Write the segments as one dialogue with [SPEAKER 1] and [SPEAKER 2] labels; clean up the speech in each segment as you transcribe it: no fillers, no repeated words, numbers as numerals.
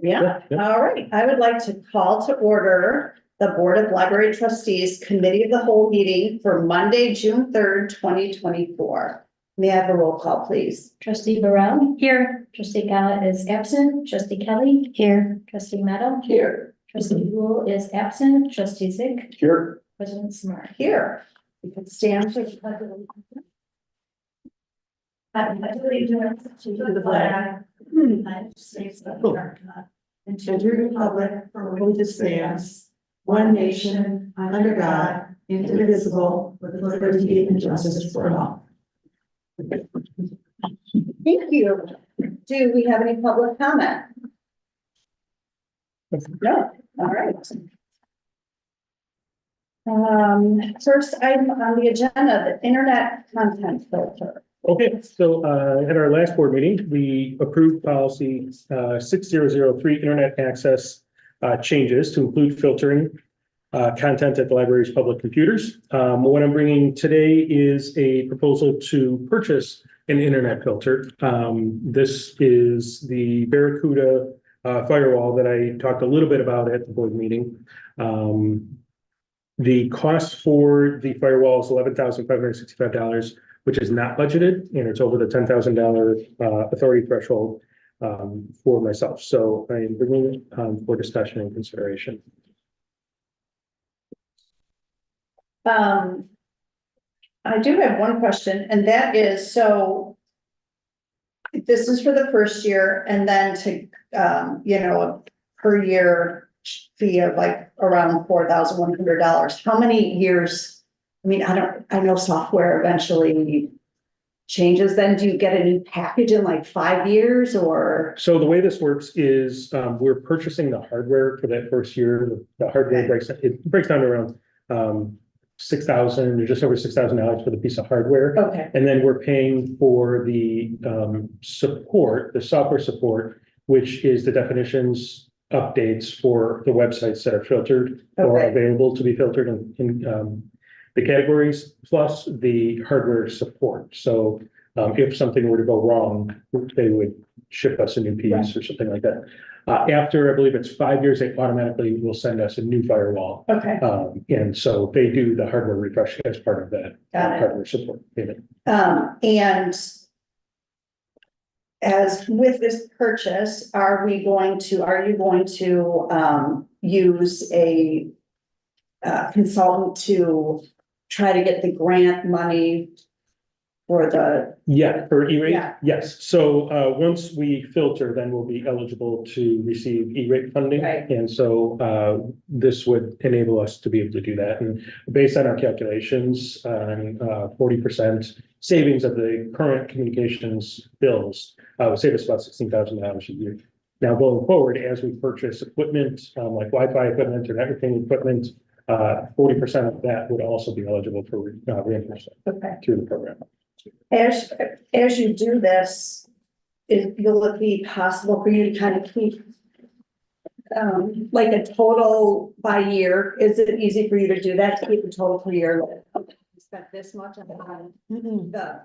[SPEAKER 1] Yeah,
[SPEAKER 2] Yeah.
[SPEAKER 1] all right. I would like to call to order the Board of Library Trustees Committee of the Whole meeting for Monday, June 3rd, 2024. May I have a roll call, please?
[SPEAKER 3] Trustee Burrell? Here. Trustee Gala is absent. Trustee Kelly? Here. Trustee Meadow?
[SPEAKER 1] Here.
[SPEAKER 3] Trustee Rule is absent. Trustee Zick?
[SPEAKER 2] Here.
[SPEAKER 3] President Smart?
[SPEAKER 1] Here. You can stand for the pledge of allegiance.
[SPEAKER 3] I pledge allegiance to the flag of the United States of America and to the republic for which it stands, one nation, under God, indivisible, with liberty and justice for all.
[SPEAKER 1] Thank you. Do we have any public comment? No, all right. First item on the agenda, the internet content filter.
[SPEAKER 2] Okay, so at our last board meeting, we approved policy 6003 internet access changes to include filtering content at the library's public computers. What I'm bringing today is a proposal to purchase an internet filter. This is the Barracuda firewall that I talked a little bit about at the board meeting. The cost for the firewall is $11,565, which is not budgeted, and it's over the $10,000 authority threshold for myself. So I am bringing it for discussion and consideration.
[SPEAKER 1] I do have one question, and that is, so this is for the first year, and then to, a per year fee of like around $4,100. How many years? I mean, I know software eventually changes. Then do you get a new package in like 5 years or?
[SPEAKER 2] So the way this works is we're purchasing the hardware for that first year. The hardware breaks down to around $6,000 or just over $6,000 for the piece of hardware.
[SPEAKER 1] Okay,
[SPEAKER 2] And then we're paying for the support, the software support, which is the definitions updates for the websites that are filtered or
[SPEAKER 1] Okay.
[SPEAKER 2] available to be filtered in the categories, plus the hardware support. So if something were to go wrong, they would ship us a new piece or something like that. After, I believe it's 5 years, they automatically will send us a new firewall.
[SPEAKER 1] okay.
[SPEAKER 2] And so they do the hardware refresh as part of that
[SPEAKER 1] Got it.
[SPEAKER 2] hardware support payment.
[SPEAKER 1] And as with this purchase, are you going to use a consultant to try to get the grant money for the?
[SPEAKER 2] Yeah, for E-rate,
[SPEAKER 1] Yeah.
[SPEAKER 2] yes. So once we filter, then we'll be eligible to receive E-rate funding.
[SPEAKER 1] Right.
[SPEAKER 2] And so this would enable us to be able to do that. And based on our calculations, 40% savings of the current communications bills would save us about $16,000 a year. Now, going forward, as we purchase equipment, like Wi-Fi equipment or networking equipment, 40% of that would also be eligible for reimbursement
[SPEAKER 1] Okay.
[SPEAKER 2] through the program.
[SPEAKER 1] As you do this, will it be possible for you to kind of keep like a total by year? Is it easy for you to do that, to keep the total per year? Like, we spent this much on the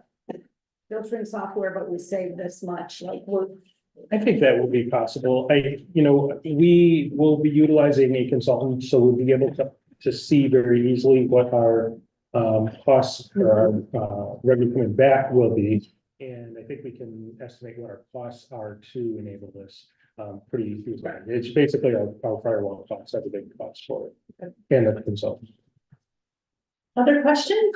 [SPEAKER 1] filtering software, but we saved this much, like we're.
[SPEAKER 2] I think that will be possible. We will be utilizing a consultant, so we'll be able to see very easily what our costs or our revenue coming back will be. And I think we can estimate what our costs are to enable this pretty easily. It's basically our firewall costs, that's a big cost for it, and the consultant.
[SPEAKER 1] Other questions?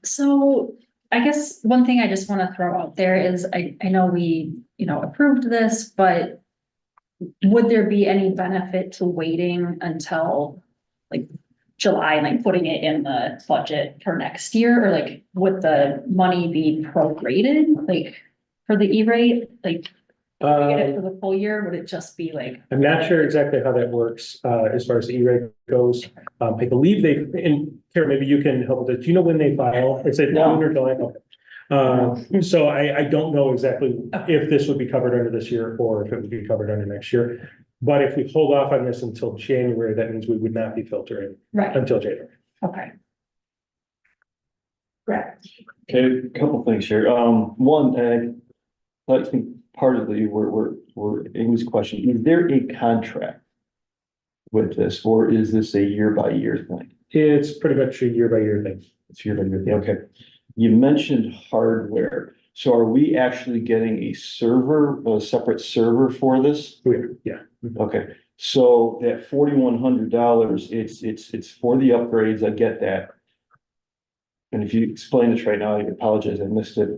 [SPEAKER 4] So I guess one thing I just want to throw out there is I know we, approved this, but would there be any benefit to waiting until like July, like putting it in the budget for next year? Or like, would the money be prorated, like for the E-rate? Like, if we get it for the full year, would it just be like?
[SPEAKER 2] I'm not sure exactly how that works as far as the E-rate goes. I believe and Kara, maybe you can help with it. Do you know when they file? Is it June or July? Okay. So I don't know exactly if this would be covered under this year or if it would be covered under next year. But if we hold off on this until January, that means we would not be filtering
[SPEAKER 4] Right,
[SPEAKER 2] until January.
[SPEAKER 4] okay.
[SPEAKER 1] Correct.
[SPEAKER 5] Okay, a couple things here. One, I think partly, we're Amy's question, is there a contract with this, or is this a year by year thing?
[SPEAKER 2] It's pretty much a year by year thing.
[SPEAKER 5] It's year by year thing, okay. You mentioned hardware, so are we actually getting a server, a separate server for this?
[SPEAKER 2] Yeah.
[SPEAKER 5] Okay, so that $4,100, it's for the upgrades, I get that. And if you explain this right now, I apologize, I missed it.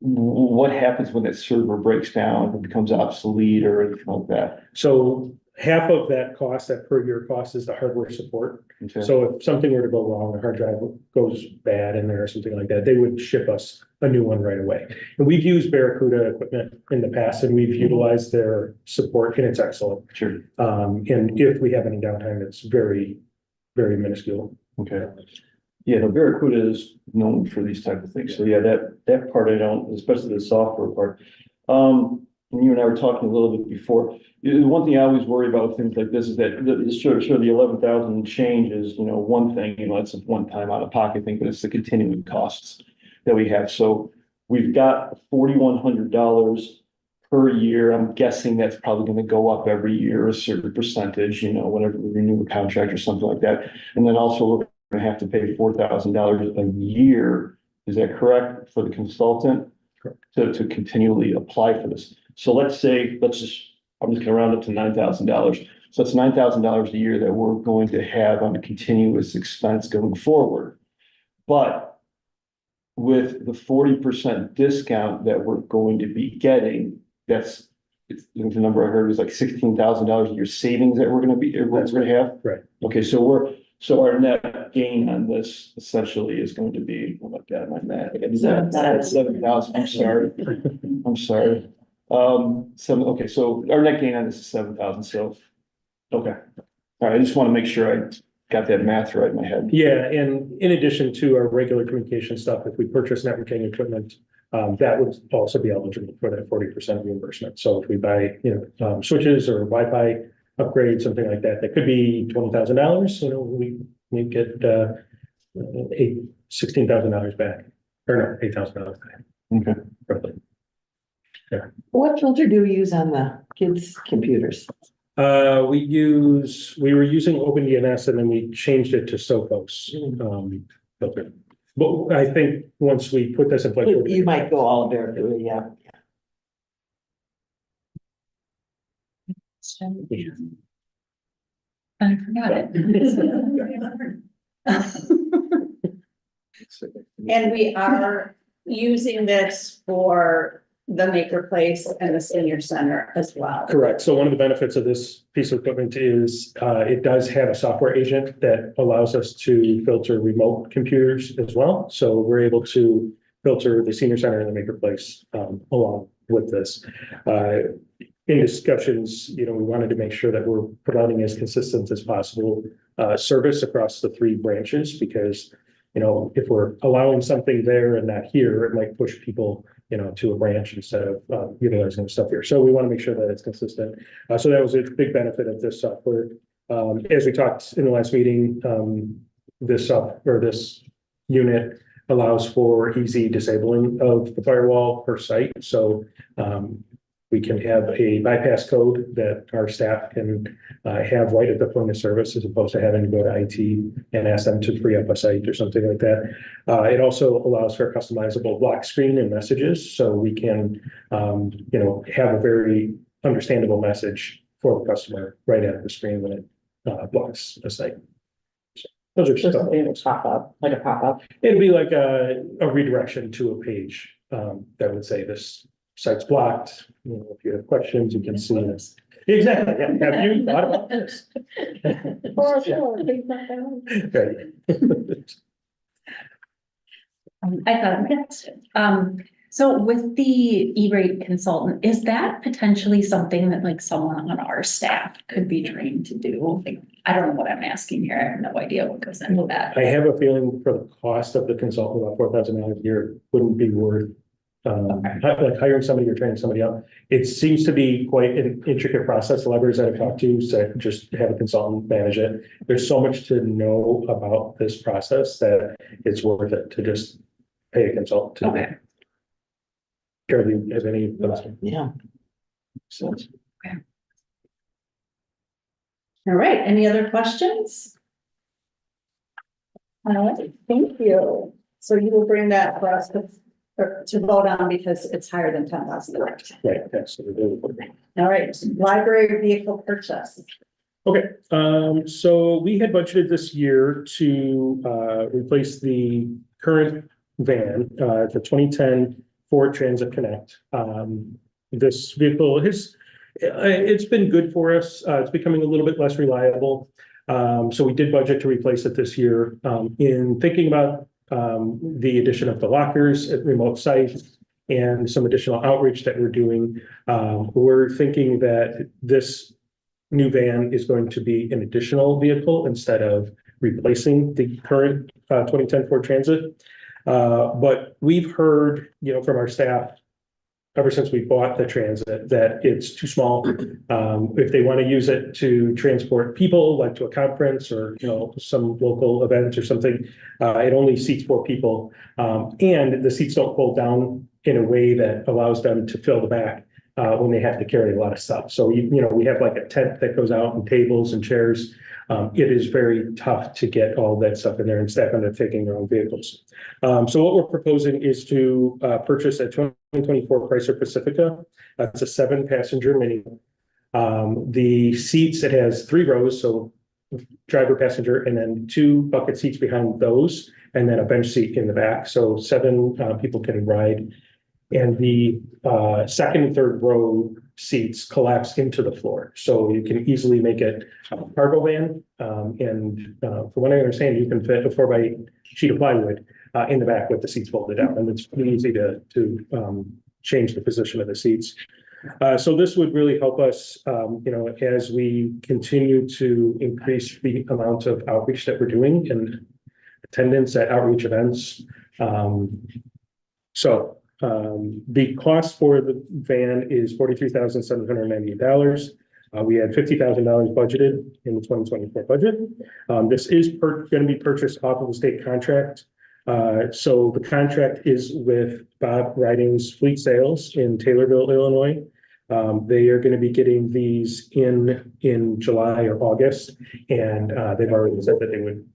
[SPEAKER 5] What happens when that server breaks down and becomes obsolete or anything like that?
[SPEAKER 2] So half of that cost, that per year cost, is the hardware support.
[SPEAKER 5] Okay.
[SPEAKER 2] So if something were to go wrong, a hard drive goes bad in there or something like that, they would ship us a new one right away. And we've used Barracuda equipment in the past and we've utilized their support and it's excellent.
[SPEAKER 5] Sure,
[SPEAKER 2] And if we have any downtime, it's very, very minuscule.
[SPEAKER 5] okay. Yeah, the Barracuda is known for these type of things, so yeah, that part I don't, especially the software part. And you and I were talking a little bit before, the one thing I always worry about with things like this is that sure, the 11,000 change is, one thing, it's a one-time out of pocket thing, but it's the continuing costs that we have, so we've got $4,100 per year. I'm guessing that's probably gonna go up every year, a certain percentage, whenever we renew a contract or something like that. And then also we're gonna have to pay $4,000 a year, is that correct, for the consultant?
[SPEAKER 2] Correct.
[SPEAKER 5] To continually apply for this. So I'm just gonna round up to $9,000. So it's $9,000 a year that we're going to have on a continuous expense going forward. But with the 40% discount that we're going to be getting, it's the number I heard was like $16,000 a year savings that we're gonna have.
[SPEAKER 2] Right.
[SPEAKER 5] Okay, so our net gain on this essentially is going to be, oh my God, my math, I got 7,000, I'm sorry. Okay, so our net gain on this is 7,000, so, okay. All right, I just want to make sure I got that math right in my head.
[SPEAKER 2] Yeah, and in addition to our regular communication stuff, if we purchase networking equipment, that would also be eligible for that 40% reimbursement. So if we buy, switches or Wi-Fi upgrade, something like that, that could be $20,000, we get $16,000 back, or no, $8,000 back.
[SPEAKER 5] Okay.
[SPEAKER 2] Roughly.
[SPEAKER 3] What filter do we use on the kids' computers?
[SPEAKER 2] We were using OpenDNS and then we changed it to Sophos, filter. But I think once we put this in place.
[SPEAKER 3] You might go all of Barracuda, yeah.
[SPEAKER 4] I forgot it.
[SPEAKER 1] And we are using this for the Maker Place and the Senior Center as well.
[SPEAKER 2] Correct. So one of the benefits of this piece of equipment is it does have a software agent that allows us to filter remote computers as well. So we're able to filter the Senior Center and the Maker Place along with this. In discussions, we wanted to make sure that we're providing as consistent as possible service across the three branches because, if we're allowing something there and not here, it might push people to a branch instead of utilizing stuff here. So we want to make sure that it's consistent. So that was a big benefit of this software. As we talked in the last meeting, this unit allows for easy disabling of the firewall per site. So we can have a bypass code that our staff can have right at the point of service as opposed to having to go to IT and ask them to free up a site or something like that. It also allows for a customizable block screen and messages. So we can, have a very understandable message for the customer right at the screen when it blocks a site. So those are just
[SPEAKER 3] Like a pop-up.
[SPEAKER 2] It'd be like a redirection to a page that would say this site's blocked. If you have questions, you can see this. Exactly. Yeah. Have you thought about this? Right.
[SPEAKER 4] I thought of it. So with the E-rate consultant, is that potentially something that like someone on our staff could be trained to do? Like, I don't know what I'm asking here. I have no idea what goes into that.
[SPEAKER 2] I have a feeling for the cost of the consultant, about $4,000 a year wouldn't be worth like hiring somebody or training somebody up. It seems to be quite an intricate process. The libraries that I've talked to said just have a consultant manage it. There's so much to know about this process that it's worth it to just pay a consultant to do it. Carol, has any thoughts?
[SPEAKER 3] Yeah.
[SPEAKER 5] So,
[SPEAKER 1] All right, any other questions? All right, thank you. So you will bring that for us to vote on because it's higher than 10,000, correct?
[SPEAKER 2] Right, that's.
[SPEAKER 1] All right, library vehicle purchase.
[SPEAKER 2] Okay, so we had budgeted this year to replace the current van, the 2010 Ford Transit Connect. This vehicle has, it's been good for us. It's becoming a little bit less reliable. So we did budget to replace it this year. In thinking about the addition of the lockers at remote sites and some additional outreach that we're doing, we're thinking that this new van is going to be an additional vehicle instead of replacing the current 2010 Ford Transit. But we've heard, from our staff ever since we bought the Transit that it's too small. If they want to use it to transport people, like to a conference or, some local event or something, it only seats 4 people. And the seats don't fold down in a way that allows them to fill the back when they have to carry a lot of stuff. So, we have like a tent that goes out and tables and chairs. It is very tough to get all that stuff in there and staff end up taking their own vehicles. So what we're proposing is to purchase a 2024 Chrysler Pacifica. It's a 7-passenger mini. The seats, it has 3 rows, so driver, passenger, and then 2 bucket seats behind those, and then a bench seat in the back. So 7 people can ride. And the second and third row seats collapse into the floor. So you can easily make it a cargo van. And from what I understand, you can fit a 4x8 sheet of plywood in the back with the seats folded down. And it's pretty easy to change the position of the seats. So this would really help us, as we continue to increase the amount of outreach that we're doing and attendance at outreach events. The cost for the van is $43,798. We had $50,000 budgeted in the 2024 budget. This is going to be purchased off of the state contract. So the contract is with Bob Riding's Fleet Sales in Taylorville, Illinois. They are going to be getting these in July or August, and they've already said that they would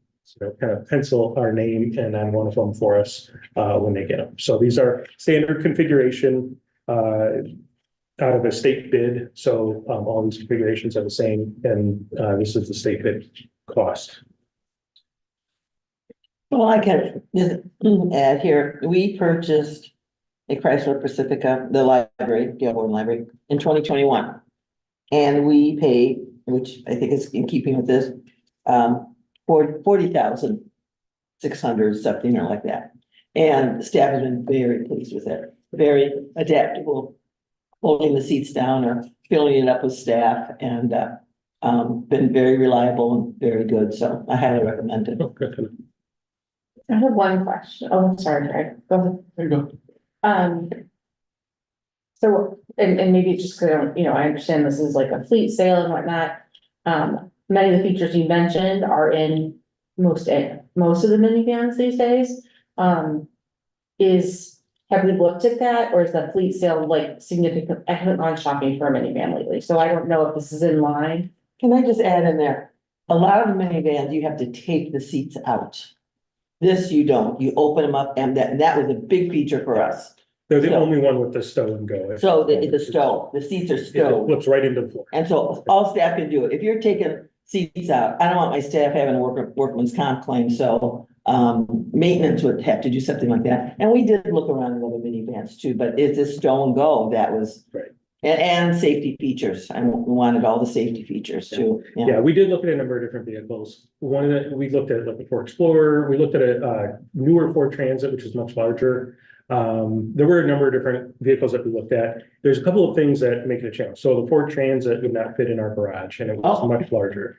[SPEAKER 2] kind of pencil our name and on one of them for us when they get them. So these are standard configuration out of a state bid. So all these configurations are the same, and this is the state bid cost.
[SPEAKER 3] Well, I can just add here, we purchased a Chrysler Pacifica, the library, Gilboa Library, in 2021. And we paid, which I think is in keeping with this, for $40,600, something or like that. And the staff has been very pleased with it, very adaptable, holding the seats down or filling it up with staff, and been very reliable and very good. So I highly recommend it.
[SPEAKER 6] I have one question. Oh, I'm sorry, Greg. Go ahead.
[SPEAKER 5] there you go.
[SPEAKER 6] So, and maybe it's just because, I understand this is like a fleet sale and whatnot. Many of the features you mentioned are in most of the minivans these days. Have we looked at that, or is the fleet sale like significant? I haven't gone shopping for a minivan lately, so I don't know if this is in line.
[SPEAKER 3] Can I just add in there? A lot of the minivans, you have to take the seats out. This you don't. You open them up, and that was a big feature for us.
[SPEAKER 2] They're the
[SPEAKER 3] So-
[SPEAKER 2] only one with the stow and go.
[SPEAKER 3] So the stove, the seats are
[SPEAKER 2] It
[SPEAKER 3] stowed.
[SPEAKER 2] flips right into the floor.
[SPEAKER 3] And so all staff can do it. If you're taking seats out, I don't want my staff having a workman's comp claim, so maintenance would have to do something like that. And we did look around at other minivans too, but it's a stow and go, that was.
[SPEAKER 2] Right.
[SPEAKER 3] And safety features. We wanted all the safety features too.
[SPEAKER 2] Yeah, we did look at a number of different vehicles. We looked at like the Ford Explorer, we looked at a newer Ford Transit, which is much larger. There were a number of different vehicles that we looked at. There's a couple of things that make it a challenge. So the Ford Transit would not fit in our garage, and it was
[SPEAKER 3] Oh.
[SPEAKER 2] much larger.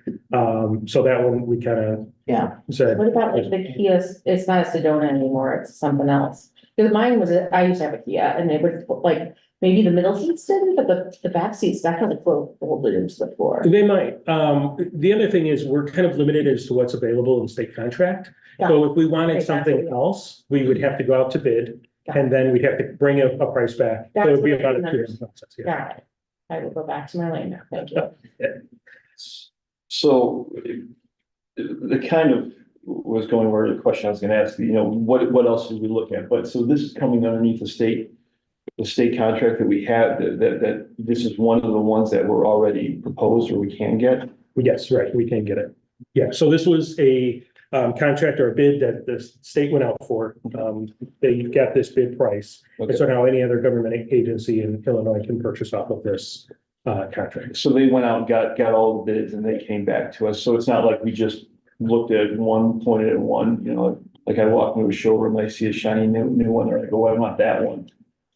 [SPEAKER 2] So that one we kind of
[SPEAKER 3] Yeah.
[SPEAKER 2] said.
[SPEAKER 6] What about like the Kia? It's not a Sedona anymore, it's something else. Because mine was, I used to have a Kia, and they would like, maybe the middle seats didn't, but the back seats definitely folded into the floor.
[SPEAKER 2] They might. The other thing is we're kind of limited as to what's available in state contract. So if we wanted something
[SPEAKER 6] Exactly.
[SPEAKER 2] else, we would have to go out to bid and then we have to bring a price back. So it would be about a 2-year process, yeah.
[SPEAKER 6] Got it. I will go back to my lane now, thank you.
[SPEAKER 5] So the kind of was going where the question I was gonna ask, what else did we look at? But so this is coming underneath the state contract that we have, that this is one of the ones that were already proposed or we can get.
[SPEAKER 2] Yes, right, we can get it. Yeah, so this was a contract or a bid that the state went out for. They got this bid price. And so now any other government agency in Illinois can purchase off of this contract.
[SPEAKER 5] So they went out and got all the bids and they came back to us. So it's not like we just looked at one, pointed at one, like I walk into a showroom, I see a shiny new one, or I go, I want that one.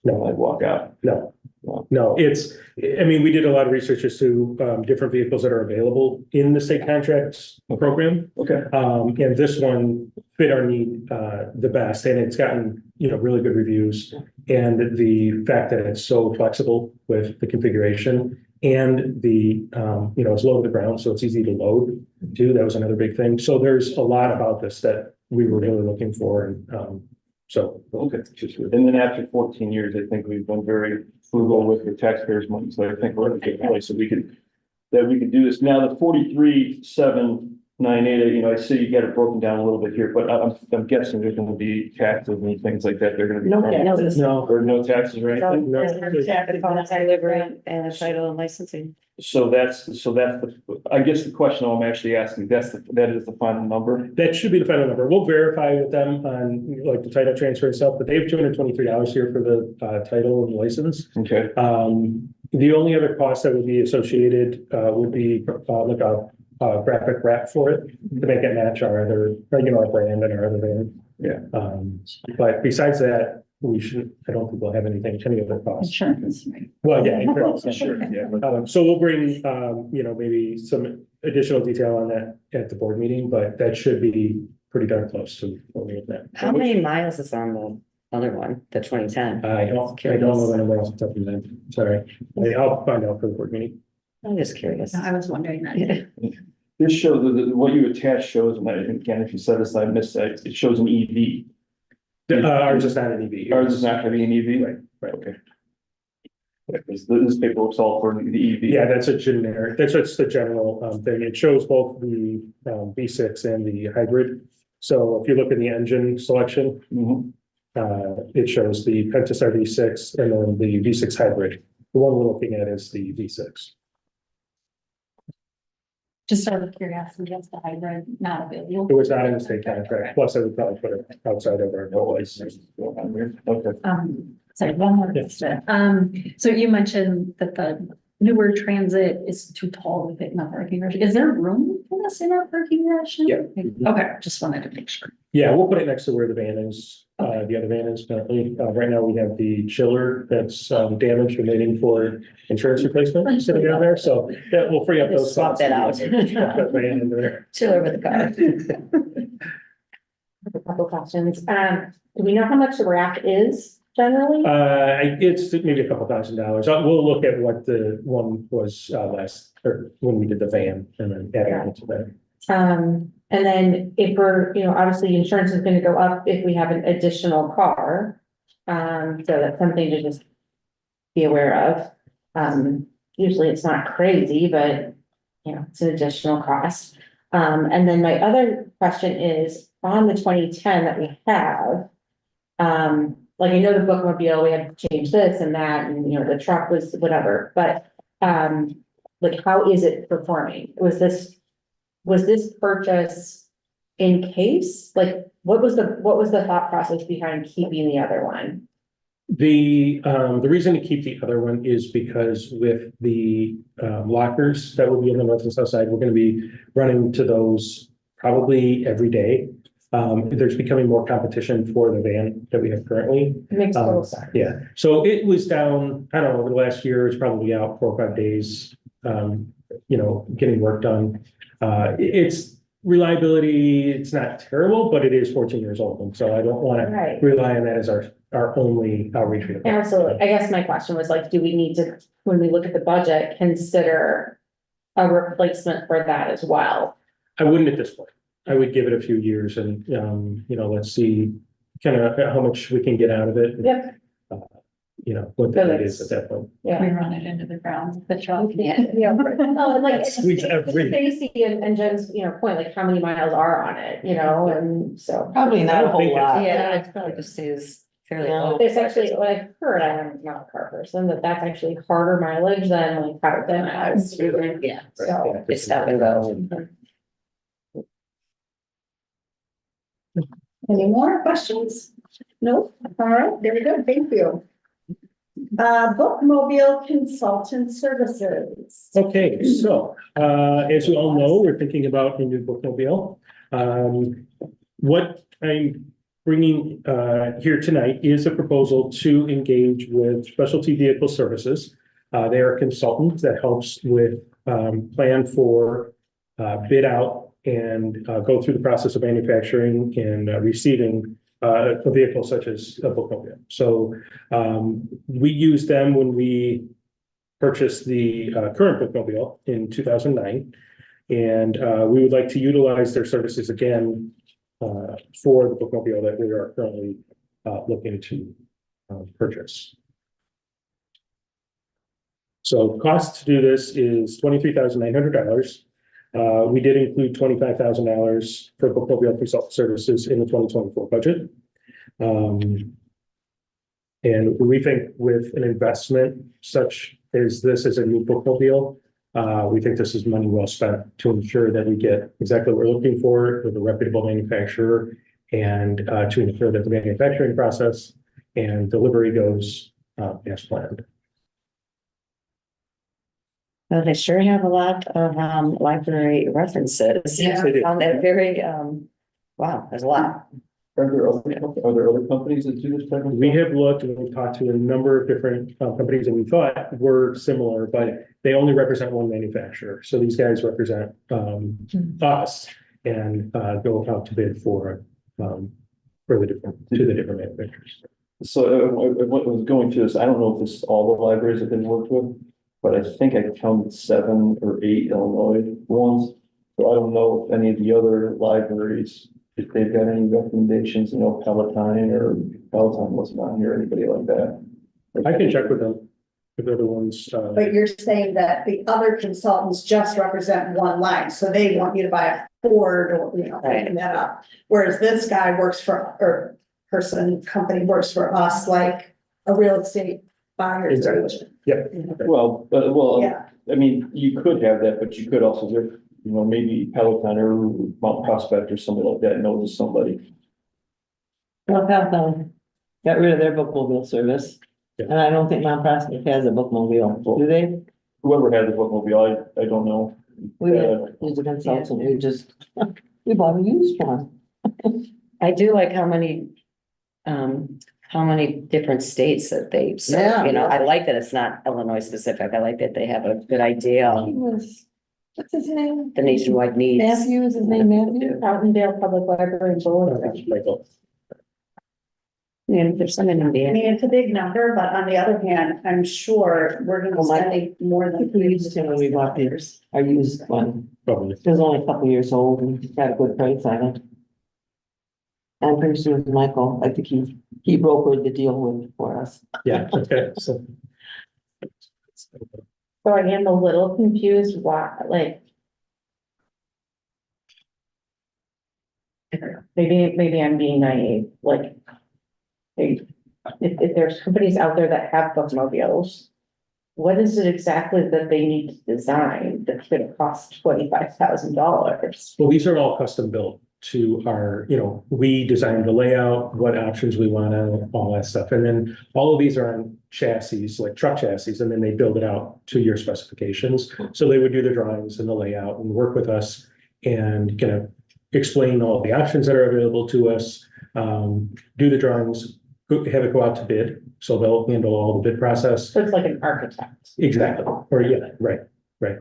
[SPEAKER 5] No, I'd walk out.
[SPEAKER 2] No, we did a lot of research as to different vehicles that are available in the state contracts program.
[SPEAKER 5] Okay.
[SPEAKER 2] And this one fit our need the best, and it's gotten, really good reviews. And the fact that it's so flexible with the configuration and the, it's low to the ground, so it's easy to load too. That was another big thing. So there's a lot about this that we were really looking for, and
[SPEAKER 5] Okay, and then after 14 years, I think we've been very frugal with the taxpayers' money, so I think we're in a good place that we could do this. Now, the 43,798, I see you got it broken down a little bit here, but I'm guessing there's gonna be taxes and things like that. They're gonna be.
[SPEAKER 6] No taxes.
[SPEAKER 2] no,
[SPEAKER 5] Or no taxes or anything?
[SPEAKER 2] no.
[SPEAKER 3] Delivery and title and licensing.
[SPEAKER 5] So that's I guess the question I'm actually asking, that is the final number?
[SPEAKER 2] That should be the final number. We'll verify with them on like the title transfer and stuff, but they have $223 here for the title and license.
[SPEAKER 5] Okay,
[SPEAKER 2] The only other cost that would be associated would be like a graphic wrap for it to make it match our other, our brand and our other brand.
[SPEAKER 5] Yeah.
[SPEAKER 2] But besides that, I don't think we'll have any other costs.
[SPEAKER 4] Insurance, right?
[SPEAKER 2] Well, yeah.
[SPEAKER 5] sure, yeah.
[SPEAKER 2] So we'll bring, maybe some additional detail on that at the board meeting, but that should be pretty darn close to what we have now.
[SPEAKER 3] How many miles is on the other one, the 2010?
[SPEAKER 2] I don't know the number off the top of my head. Sorry. I'll find out for the board meeting.
[SPEAKER 3] I'm just curious.
[SPEAKER 4] I was wondering that.
[SPEAKER 5] This shows, what you attach shows, and again, if you said this, I missed that, it shows an EV.
[SPEAKER 2] Ours is not an EV.
[SPEAKER 5] Ours is not gonna be an EV?
[SPEAKER 2] Right.
[SPEAKER 5] Okay. Yeah, this paperwork's all for the EV.
[SPEAKER 2] Yeah, that's the general thing. It shows both the V6 and the hybrid. So if you look at the engine selection,
[SPEAKER 5] Mhm.
[SPEAKER 2] it shows the Pentastar V6 and then the V6 hybrid. The one we're looking at is the V6.
[SPEAKER 4] Just out of curiosity, that's the hybrid not available.
[SPEAKER 2] It was not in the state contract. Plus, I would probably put it outside of our license.
[SPEAKER 5] Okay.
[SPEAKER 4] Sorry, one more question. So you mentioned that the newer transit is too tall to fit in a parking garage. Is there room for this in our parking garage?
[SPEAKER 2] Yeah.
[SPEAKER 4] Okay, just wanted to make sure.
[SPEAKER 2] Yeah, we'll put it next to where the van is, the other van is currently. Right now, we have the chiller that's damaged and waiting for insurance replacement sitting down there. So that will free up those.
[SPEAKER 3] Just swap that out.
[SPEAKER 2] Put that van into there.
[SPEAKER 3] Chill over the car.
[SPEAKER 6] A couple questions. Do we know how much the wrap is generally?
[SPEAKER 2] It's maybe $2,000. We'll look at what the one was last, or when we did the van and then add it to that.
[SPEAKER 6] And then if we're, obviously insurance is gonna go up if we have an additional car. So that's something to just be aware of. Usually it's not crazy, but it's an additional cost. And then my other question is on the 2010 that we have. Like I know the bookmobile, we had to change this and that, and the truck was whatever, but like how is it performing? Was this purchase in case? Like what was the thought process behind keeping the other one?
[SPEAKER 2] The reason to keep the other one is because with the lockers that will be on the north and south side, we're gonna be running to those probably every day. There's becoming more competition for the van that we have currently.
[SPEAKER 6] Makes total sense.
[SPEAKER 2] Yeah, so it was down, I don't know, over the last year, it's probably out 4 or 5 days, getting work done. It's reliability, it's not terrible, but it is 14 years old, and so I don't want
[SPEAKER 6] Right.
[SPEAKER 2] to rely on that as our only outreach. vehicle.
[SPEAKER 6] Absolutely. I guess my question was like, do we need to, when we look at the budget, consider a replacement for that as well?
[SPEAKER 2] I wouldn't at this point. I would give it a few years and, let's see kind of how much we can get out of it.
[SPEAKER 6] Yep.
[SPEAKER 2] You know, what the need is at that point.
[SPEAKER 4] We run it into the ground with the truck.
[SPEAKER 6] Yeah. Oh, and like,
[SPEAKER 2] Let's squeeze every-
[SPEAKER 6] Stacy and Jen's, point, like how many miles are on it, and so.
[SPEAKER 3] Probably not a
[SPEAKER 2] I think
[SPEAKER 3] whole lot.
[SPEAKER 7] Yeah, it's probably just stays fairly
[SPEAKER 3] No.
[SPEAKER 7] low.
[SPEAKER 6] It's actually, what I've heard, I'm not a car person, that that's actually harder mileage than like how than miles.
[SPEAKER 7] Yeah,
[SPEAKER 6] So.
[SPEAKER 7] it's stop and go.
[SPEAKER 1] Any more questions? Nope. All right, there we go. Thank you. Bookmobile Consultant Services.
[SPEAKER 2] Okay, so, as you all know, we're thinking about a new bookmobile. What I'm bringing, here tonight is a proposal to engage with Specialty Vehicle Services. They are a consultant that helps with, plan for, bid out and, go through the process of manufacturing and receiving, a vehicle such as a bookmobile. So, we use them when we purchased the current bookmobile in 2009. And we would like to utilize their services again for the bookmobile that we are currently looking to purchase. So cost to do this is $23,900. We did include $25,000 for bookmobile consult services in the 2024 budget. And we think with an investment such as this as a new bookmobile, we think this is money well spent to ensure that we get exactly what we're looking for with a reputable manufacturer and to ensure that the manufacturing process and delivery goes as planned.
[SPEAKER 7] Well, they sure have a lot of library references.
[SPEAKER 2] Yes, they do.
[SPEAKER 7] Found that very, wow, there's a lot.
[SPEAKER 5] Are there other companies that do this type of?
[SPEAKER 2] We have looked and we've talked to a number of different companies that we thought were similar, but they only represent one manufacturer. So these guys represent us and go out to bid for the different manufacturers.
[SPEAKER 5] So what was going through this, I don't know if this is all the libraries that they've worked with, but I think I counted 7 or 8 Illinois ones. So I don't know if any of the other libraries, if they've got any recommendations, Peloton wasn't on here, anybody like that.
[SPEAKER 2] I can check with them, with the other ones.
[SPEAKER 1] But you're saying that the other consultants just represent one line, so they want you to buy a Ford or, picking that up. Whereas this guy works for, or company works for us like a real estate buyer's
[SPEAKER 2] Exactly.
[SPEAKER 1] agent.
[SPEAKER 5] Well,
[SPEAKER 1] Yeah,
[SPEAKER 5] I mean, you could have that, but you could also, maybe Peloton or Mount Prospect or something like that knows somebody.
[SPEAKER 3] Well, Peloton got rid of their bookmobile service.
[SPEAKER 2] Yeah.
[SPEAKER 3] And I don't think Mount Prospect has a bookmobile, do they?
[SPEAKER 5] Whoever has the bookmobile, I don't know.
[SPEAKER 3] We use a consultant, we just, we bought a used one.
[SPEAKER 7] I do like how many different states that they serve,
[SPEAKER 3] Yeah.
[SPEAKER 7] I like that it's not Illinois specific. I like that they have a good idea
[SPEAKER 3] He
[SPEAKER 7] of
[SPEAKER 3] was, what's his name?
[SPEAKER 7] the nationwide needs.
[SPEAKER 3] Matthew, is his name Matthew?
[SPEAKER 6] Fountaindale Public Library in Boulder.
[SPEAKER 2] Michael.
[SPEAKER 7] And there's some in
[SPEAKER 1] I
[SPEAKER 7] Indiana.
[SPEAKER 1] mean, it's a big number, but on the other hand, I'm sure we're gonna
[SPEAKER 3] Oh, my-
[SPEAKER 1] spend more than.
[SPEAKER 3] We used to when we bought these, our used one.
[SPEAKER 2] Probably.
[SPEAKER 3] It was only a couple years old and got a good price on it. And pretty soon Michael, I think he brokered the deal with for us.
[SPEAKER 2] Yeah, okay, so.
[SPEAKER 6] So I am a little confused why, maybe I'm being naive, if there's companies out there that have bookmobiles, what is it exactly that they need to design that's gonna cost $25,000?
[SPEAKER 2] Well, these are all custom built to our, we designed the layout, what options we want to, all that stuff. And then all of these are on chassis, like truck chassis, and then they build it out to your specifications. So they would do the drawings and the layout and work with us and kind of explain all the options that are available to us, do the drawings, have it go out to bid. So they'll handle all the bid process.
[SPEAKER 6] So it's like an architect.
[SPEAKER 2] Exactly. Or yeah, right.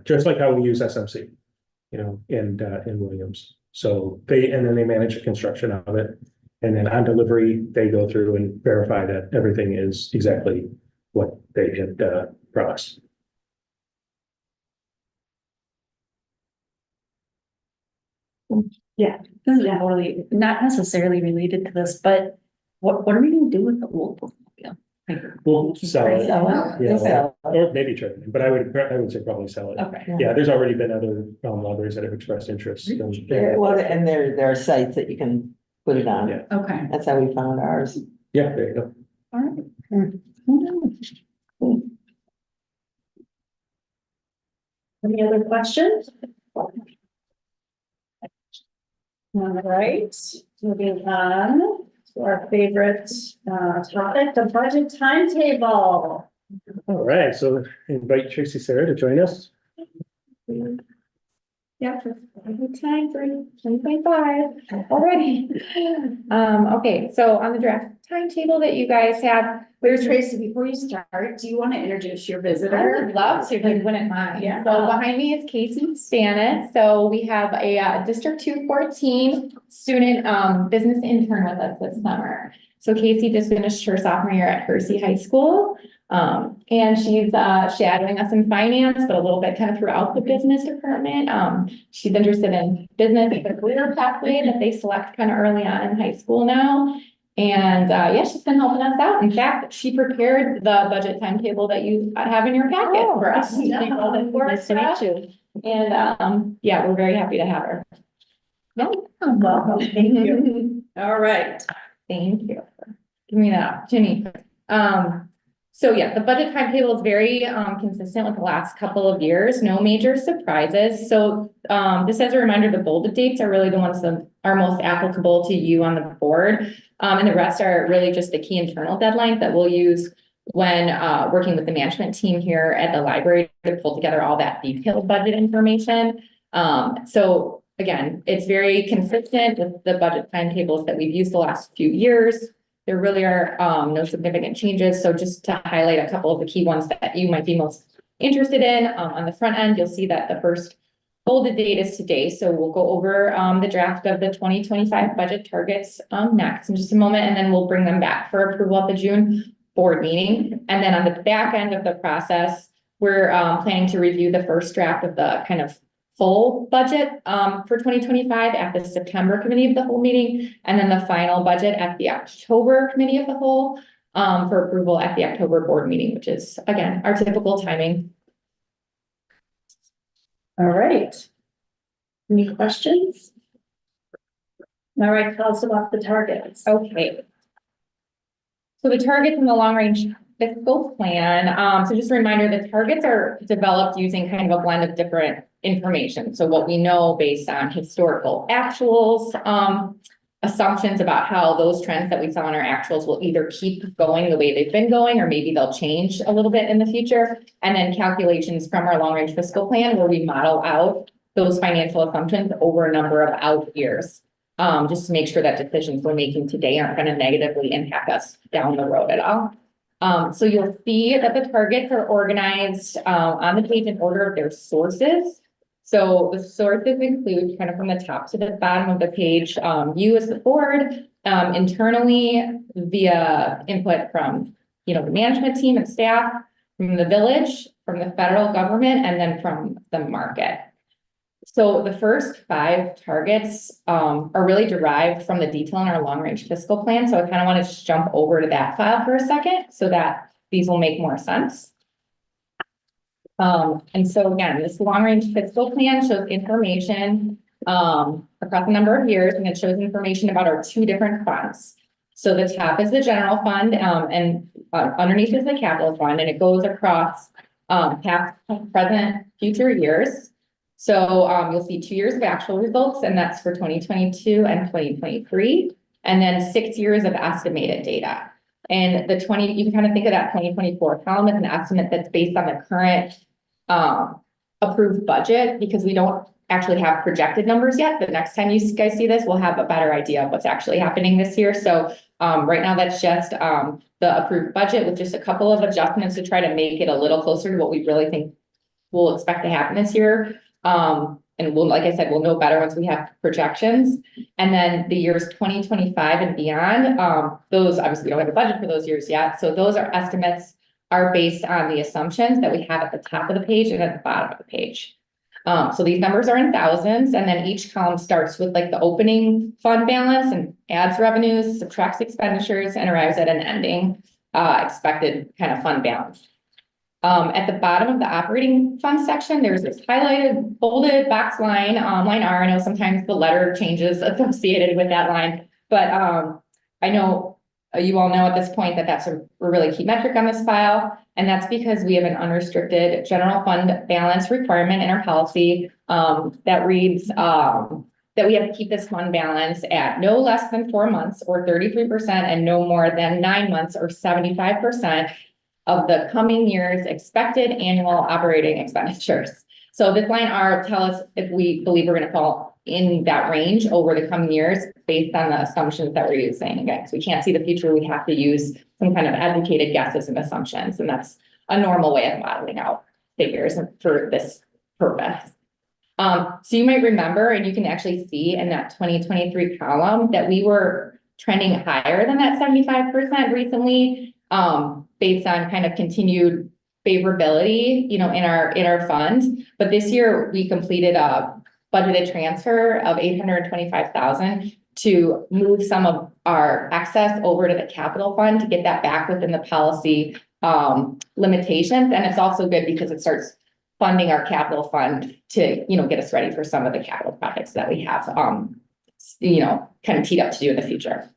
[SPEAKER 2] Just like how we use SMC, and Williams. So and then they manage the construction of it. And then on delivery, they go through and verify that everything is exactly what they had promised.
[SPEAKER 4] This is totally not necessarily related to this, but what are we gonna do with the old bookmobile?
[SPEAKER 2] We'll sell it.
[SPEAKER 7] Sell it.
[SPEAKER 2] Yeah,
[SPEAKER 7] Sell
[SPEAKER 2] or maybe trade it, but I would say probably sell it.
[SPEAKER 4] Okay,
[SPEAKER 2] Yeah, there's already been other libraries that have expressed interest. So,
[SPEAKER 7] Yeah, well, and there are sites that you can put it on.
[SPEAKER 2] Yeah.
[SPEAKER 4] okay,
[SPEAKER 7] That's how we found ours.
[SPEAKER 2] Yeah, there you go.
[SPEAKER 4] all right. Any other questions? All right, moving on to our favorite topic, the budget timetable.
[SPEAKER 2] All right, so invite Tracy Sarah to join us.
[SPEAKER 6] Yeah, for time for 2025 already. Okay, so on the draft timetable that you guys have,
[SPEAKER 1] Wait, Tracy, before you start, do you want to introduce your
[SPEAKER 6] I
[SPEAKER 1] visitor?
[SPEAKER 6] would love to, if you wouldn't mind.
[SPEAKER 1] Yeah.
[SPEAKER 6] So behind me is Casey Stanis. So we have a District 214 student business intern with us this summer. So Casey just finished her sophomore year at Hersey High School. And she's shadowing us in finance, but a little bit kind of throughout the business department. She's interested in business, the career pathway that they select kind of early on in high school now. And yeah, she's been helping us out. In fact, she prepared the budget timetable that you have in your packet for us. She rolled it for us.
[SPEAKER 7] you.
[SPEAKER 6] And yeah, we're very happy to have her. Yeah.
[SPEAKER 1] Welcome, thank you. All right.
[SPEAKER 6] Thank you for giving me that opportunity. So yeah, the budget timetable is very consistent with the last couple of years, no major surprises. So just as a reminder, the bolded dates are really the ones that are most applicable to you on the board. And the rest are really just the key internal deadlines that we'll use when working with the management team here at the library to pull together all that detailed budget information. So again, it's very consistent with the budget timetables that we've used the last few years. There really are no significant changes. So just to highlight a couple of the key ones that you might be most interested in, on the front end, you'll see that the first bolded date is today. So we'll go over the draft of the 2025 budget targets next in just a moment, and then we'll bring them back for approval at the June board meeting. And then on the back end of the process, we're planning to review the first draft of the kind of full budget for 2025 at the September committee of the whole meeting, and then the final budget at the October committee of the whole for approval at the October board meeting, which is again our typical timing.
[SPEAKER 1] All right. Any questions? All right, tell us about the targets.
[SPEAKER 6] Okay. So the targets in the long range fiscal plan, so just a reminder, the targets are developed using kind of a blend of different information. So what we know based on historical actuals, assumptions about how those trends that we saw in our actuals will either keep going the way they've been going, or maybe they'll change a little bit in the future. And then calculations from our long range fiscal plan where we model out those financial assumptions over a number of out years. Just to make sure that decisions we're making today aren't going to negatively impact us down the road at all. So you'll see that the targets are organized on the page in order of their sources. So the sources include kind of from the top to the bottom of the page, you as the board, internally via input from, the management team and staff, from the village, from the federal government, and then from the market. So the first 5 targets are really derived from the detail in our long range fiscal plan. So I kind of want to just jump over to that file for a second so that these will make more sense. And so again, this long range fiscal plan shows information across a number of years, and it shows information about our 2 different funds. So the top is the general fund and underneath is the capital fund, and it goes across past, present, future years. So you'll see 2 years of actual results, and that's for 2022 and 2023, and then 6 years of estimated data. And the you can kind of think of that 2024 column as an estimate that's based on the current approved budget, because we don't actually have projected numbers yet. The next time you guys see this, we'll have a better idea of what's actually happening this year. So right now that's just the approved budget with just a couple of adjustments to try to make it a little closer to what we really think we'll expect to happen this year. And we'll, like I said, we'll know better once we have projections. And then the years 2025 and beyond, those obviously we don't have a budget for those years yet. So those are estimates are based on the assumptions that we have at the top of the page and at the bottom of the page. So these numbers are in thousands, and then each column starts with like the opening fund balance and adds revenues, subtracts expenditures, and arrives at an ending expected kind of fund balance. At the bottom of the operating fund section, there's this highlighted, bolded box line, line R. I know sometimes the letter changes associated with that line, but I know you all know at this point that that's a really key metric on this file. And that's because we have an unrestricted general fund balance requirement in our policy that reads that we have to keep this fund balance at no less than 4 months or 33% and no more than 9 months or 75% of the coming year's expected annual operating expenditures. So this line R tell us if we believe we're going to fall in that range over the coming years based on the assumptions that we're using. Again, so we can't see the future, we have to use some kind of educated guesses and assumptions, and that's a normal way of modeling out figures for this purpose. So you might remember, and you can actually see in that 2023 column that we were trending higher than that 75% recently, based on kind of continued favorability, you know, in our funds. But this year we completed a budgeted transfer of $825,000 to move some of our excess over to the capital fund to get that back within the policy limitations. And it's also good because it starts funding our capital fund to, you know, get us ready for some of the capital projects that we have, you know, kind of teed up to do in the future.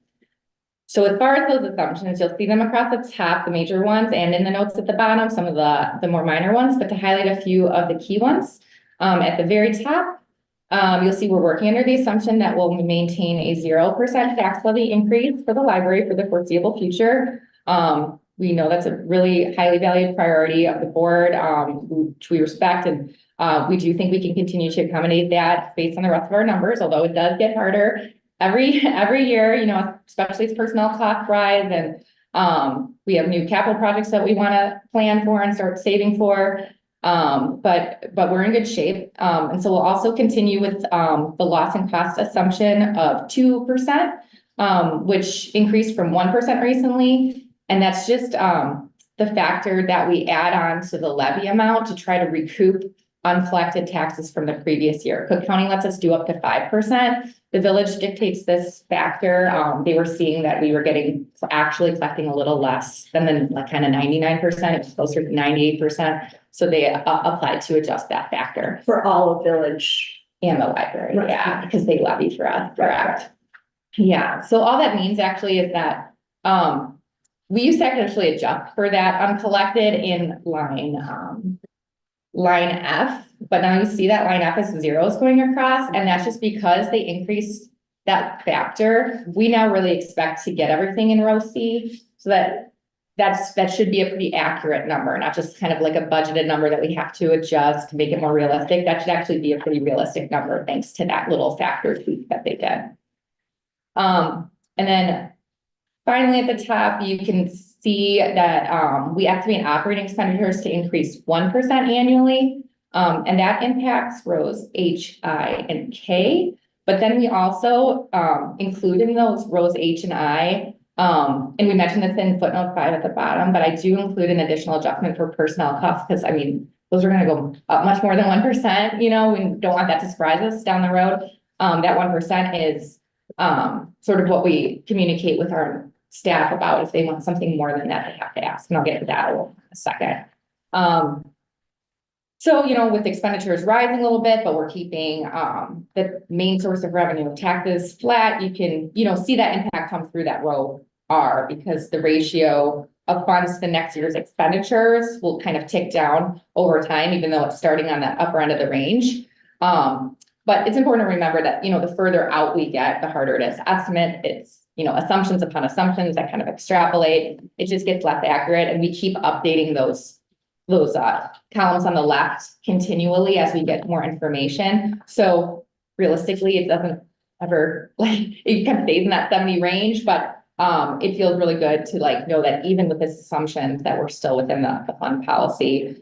[SPEAKER 6] So as far as those assumptions, you'll see them across the top, the major ones, and in the notes at the bottom, some of the more minor ones, but to highlight a few of the key ones, at the very top, you'll see we're working under the assumption that we'll maintain a 0% tax levy increase for the library for the foreseeable future. We know that's a really highly valued priority of the board, which we respect, and we do think we can continue to accommodate that based on the rest of our numbers, although it does get harder every year, you know, especially as personnel costs rise and we have new capital projects that we want to plan for and start saving for. But we're in good shape. And so we'll also continue with the loss and cost assumption of 2%, which increased from 1% recently. And that's just the factor that we add on to the levy amount to try to recoup uncollected taxes from the previous year. Cook County lets us do up to 5%. The village dictates this factor. They were seeing that we were actually collecting a little less than the like kind of 99%. It's closer to 98%. So they applied to adjust that factor.
[SPEAKER 1] For all of village.
[SPEAKER 6] And the library,
[SPEAKER 1] Right.
[SPEAKER 6] yeah, because they levy for us, correct? Yeah, so all that means actually is that we used to actually adjust for that uncollected in line F, but now you see that line F is zeros going across, and that's just because they increased that factor. We now really expect to get everything in row C, so that should be a pretty accurate number, not just kind of like a budgeted number that we have to adjust to make it more realistic. That should actually be a pretty realistic number thanks to that little factor tweak that they did. And then finally at the top, you can see that we estimate operating expenditures to increase 1% annually. And that impacts rows H, I, and K. But then we also include in those rows H and I, and we mentioned this in footnote 5 at the bottom, but I do include an additional adjustment for personnel costs because I mean, those are going to go up much more than 1%. You know, we don't want that to surprise us down the road. That 1% is sort of what we communicate with our staff about. If they want something more than that, they have to ask, and I'll get to that in a second. So, you know, with expenditures rising a little bit, but we're keeping the main source of revenue of taxes flat, you can, you know, see that impact come through that row R because the ratio of funds to the next year's expenditures will kind of tick down over time, even though it's starting on the upper end of the range. But it's important to remember that, you know, the further out we get, the harder it is to estimate. It's, you know, assumptions upon assumptions that kind of extrapolate. It just gets less accurate, and we keep updating those columns on the left continually as we get more information. So realistically, it doesn't ever like it kind of stays in that 70 range, but it feels really good to like know that even with this assumption that we're still within the fund policy.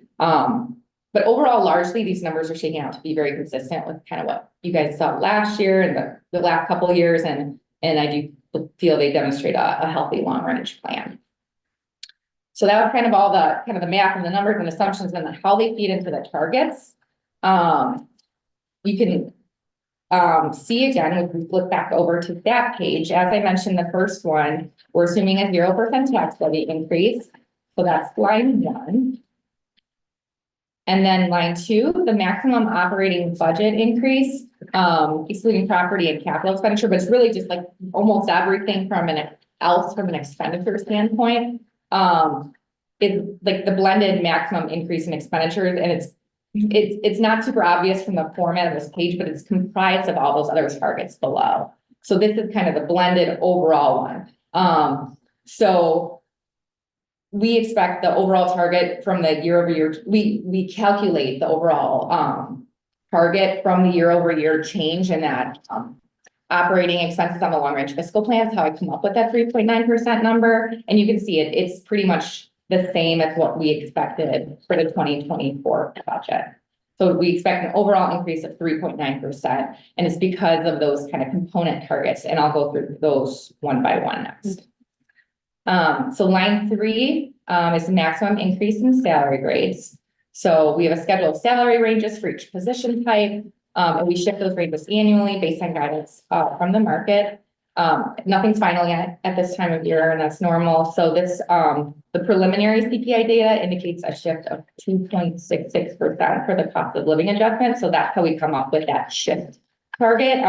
[SPEAKER 6] But overall, largely these numbers are shaking out to be very consistent with kind of what you guys saw last year and the last couple of years, and I do feel they demonstrate a healthy long range plan. So that was kind of all the math and the numbers and assumptions and how they feed into the targets.
[SPEAKER 8] you can see again, if we flip back over to that page, as I mentioned, the first one, we're assuming a 0% tax levy increase. So that's line 1. And then line 2, the maximum operating budget increase, excluding property and capital expenditure, but it's really just like almost everything from an expenditure standpoint. Is like the blended maximum increase in expenditures, and it's not super obvious from the format of this page, but it's comprised of all those other targets below. So this is kind of the blended overall one. So we expect the overall target from the year over year, we calculate the overall target from the year over year change in that operating expenses on the long range fiscal plan is how I come up with that 3.9% number. And you can see it's pretty much the same as what we expected for the 2024 budget. So we expect an overall increase of 3.9%, and it's because of those kind of component targets, and I'll go through those one by one next. So line 3 is the maximum increase in salary grades. So we have a schedule of salary ranges for each position type, and we shift those ranges annually based on guidance from the market. Nothing's final yet at this time of year, and that's normal. So this, the preliminary CPI data indicates a shift of 2.66% for the cost of living adjustment. So that's how we come up with that shift target.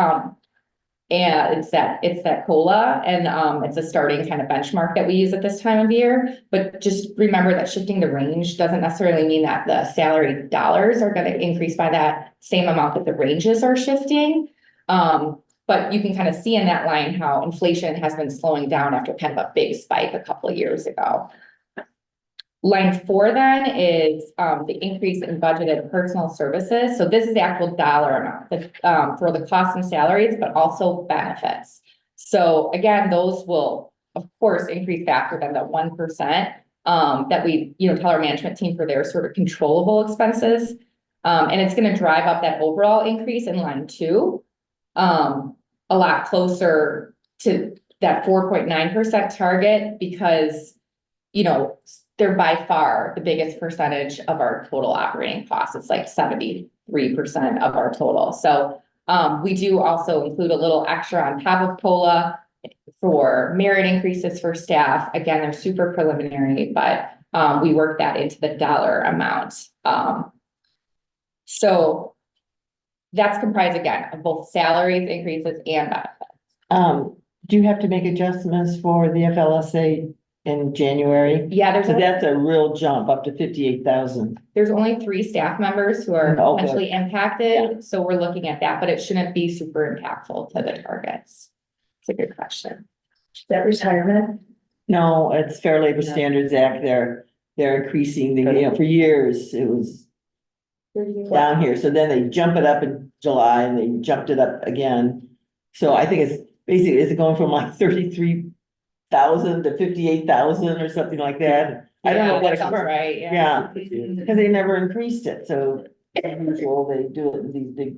[SPEAKER 8] And it's that COLA, and it's a starting kind of benchmark that we use at this time of year. But just remember that shifting the range doesn't necessarily mean that the salary dollars are going to increase by that same amount that the ranges are shifting. But you can kind of see in that line how inflation has been slowing down after kind of a big spike a couple of years ago. Line 4 then is the increase in budgeted personal services. So this is the actual dollar amount for the costs and salaries, but also benefits. So again, those will of course increase faster than the 1% that we tell our management team for their sort of controllable expenses. And it's going to drive up that overall increase in line 2 a lot closer to that 4.9% target, because they're by far the biggest percentage of our total operating costs. It's like 73% of our total. So we do also include a little extra on top of COLA for merit increases for staff. Again, they're super preliminary, but we work that into the dollar amount. So that's comprised again of both salaries increases and benefits.
[SPEAKER 3] Do you have to make adjustments for the FLSA in January?
[SPEAKER 8] Yeah,
[SPEAKER 3] So that's a real jump up to 58,000.
[SPEAKER 8] there's only 3 staff members who are
[SPEAKER 3] Oh, good.
[SPEAKER 8] potentially impacted, so we're looking at that, but it shouldn't be super impactful to the targets. It's a good question.
[SPEAKER 1] Is that retirement?
[SPEAKER 3] No, it's Fair Labor Standards Act. They're increasing the, for years it was down here. So then they jump it up in July and they jumped it up again. So I think it's basically, is it going from like 33,000 to 58,000 or something like that? I don't know what
[SPEAKER 8] that
[SPEAKER 3] it's
[SPEAKER 8] sounds right,
[SPEAKER 3] Yeah, because they never increased it. So as usual, they do it in these big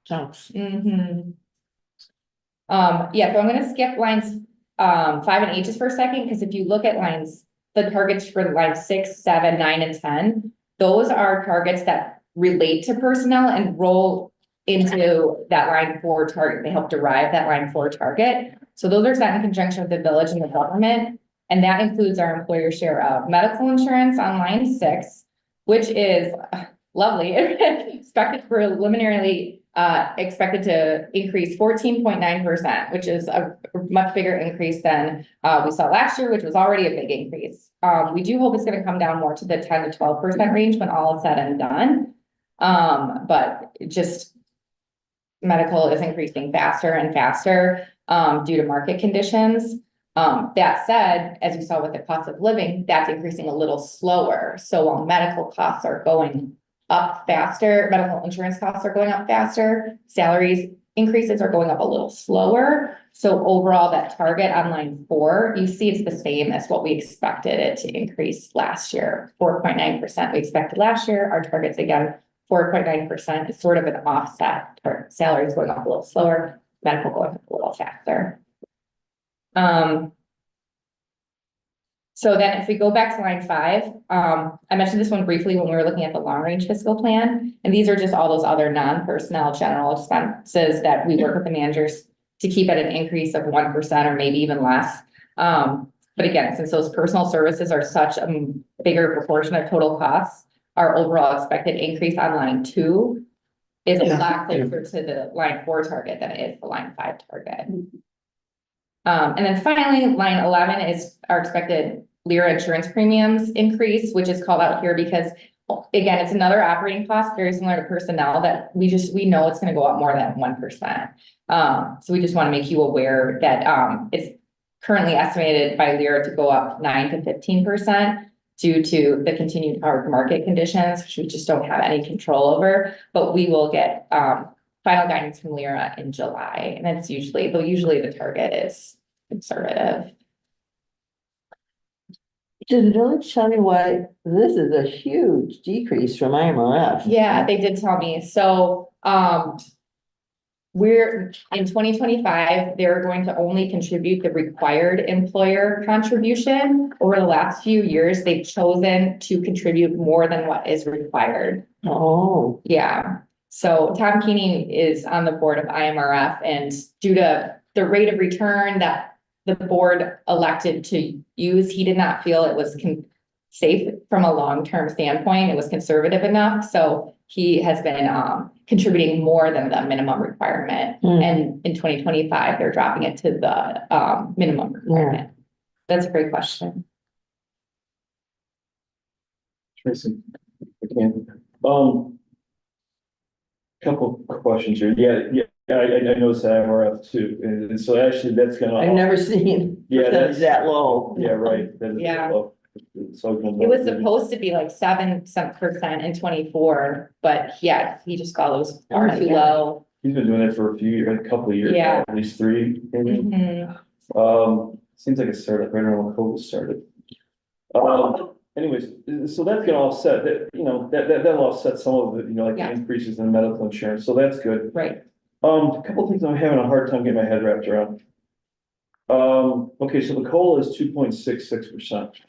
[SPEAKER 3] chunks.
[SPEAKER 8] Mm-hmm. Yeah, so I'm gonna skip lines 5 and 8 just for a second, because if you look at the targets for lines 6, 7, 9, and 10, those are targets that relate to personnel and roll into that line 4 target. They help derive that line 4 target. So those are set in conjunction with the village and the government. And that includes our employer share of medical insurance on line 6, which is lovely. Expected preliminarily expected to increase 14.9%, which is a much bigger increase than we saw last year, which was already a big increase. We do hope it's going to come down more to the 10 to 12% range when all is said and done. But just medical is increasing faster and faster due to market conditions. That said, as you saw with the cost of living, that's increasing a little slower. So while medical costs are going up faster, medical insurance costs are going up faster, salaries increases are going up a little slower. So overall, that target on line 4, you see it's the same as what we expected it to increase last year. 4.9% we expected last year. Our target's again 4.9% is sort of an offset. Salaries going up a little slower, medical going up a little faster. So then if we go back to line 5, I mentioned this one briefly when we were looking at the long range fiscal plan. And these are just all those other non-personnel general expenses that we work with the managers to keep at an increase of 1% or maybe even less. But again, since those personal services are such a bigger proportion of total costs, our overall expected increase on line 2 is a lot closer to the line 4 target than it is the line 5 target. And then finally, line 11 is our expected Lyra insurance premiums increase, which is called out here because, again, it's another operating cost, very similar to personnel, that we know it's gonna go up more than 1%. So we just wanna make you aware that, it's currently estimated by Lyra to go up 9 to 15% due to the continued hard market conditions, which we just don't have any control over, but we will get, final guidance from Lyra in July, and it's usually the target is conservative.
[SPEAKER 7] Did the village tell you why this is a huge decrease from IMRF?
[SPEAKER 8] Yeah, they did tell me. So, we're in 2025, they're going to only contribute the required employer contribution. Over the last few years, they've chosen to contribute more than what is required.
[SPEAKER 7] Oh,
[SPEAKER 8] Yeah. So Tom Keeney is on the board of IMRF, and due to the rate of return that the board elected to use, he did not feel it was safe from a long-term standpoint. It was conservative enough, so he has been contributing more than the minimum requirement. And in 2025, they're dropping it to the minimum requirement. That's a great question.
[SPEAKER 5] Tracy, again, couple of questions here. I noticed that IMRF too, and so actually that's gonna.
[SPEAKER 7] I've never seen
[SPEAKER 5] Yeah, that's
[SPEAKER 7] that low.
[SPEAKER 5] Yeah, right. That is
[SPEAKER 8] Yeah.
[SPEAKER 5] low. So
[SPEAKER 8] It was supposed to be like 7% in 24, but yeah, he just thought it was far too low.
[SPEAKER 5] He's been doing it for a couple of years.
[SPEAKER 8] Yeah.
[SPEAKER 5] At least 3, maybe.
[SPEAKER 8] Mhm.
[SPEAKER 5] Seems like it started right around when COVID started. Anyways, so that's gonna offset that, that'll offset some of the, like the
[SPEAKER 8] Yeah.
[SPEAKER 5] increases in medical insurance, so that's good.
[SPEAKER 8] Right.
[SPEAKER 5] A couple of things I'm having a hard time getting my head wrapped around. Okay, so the COLA is 2.66%.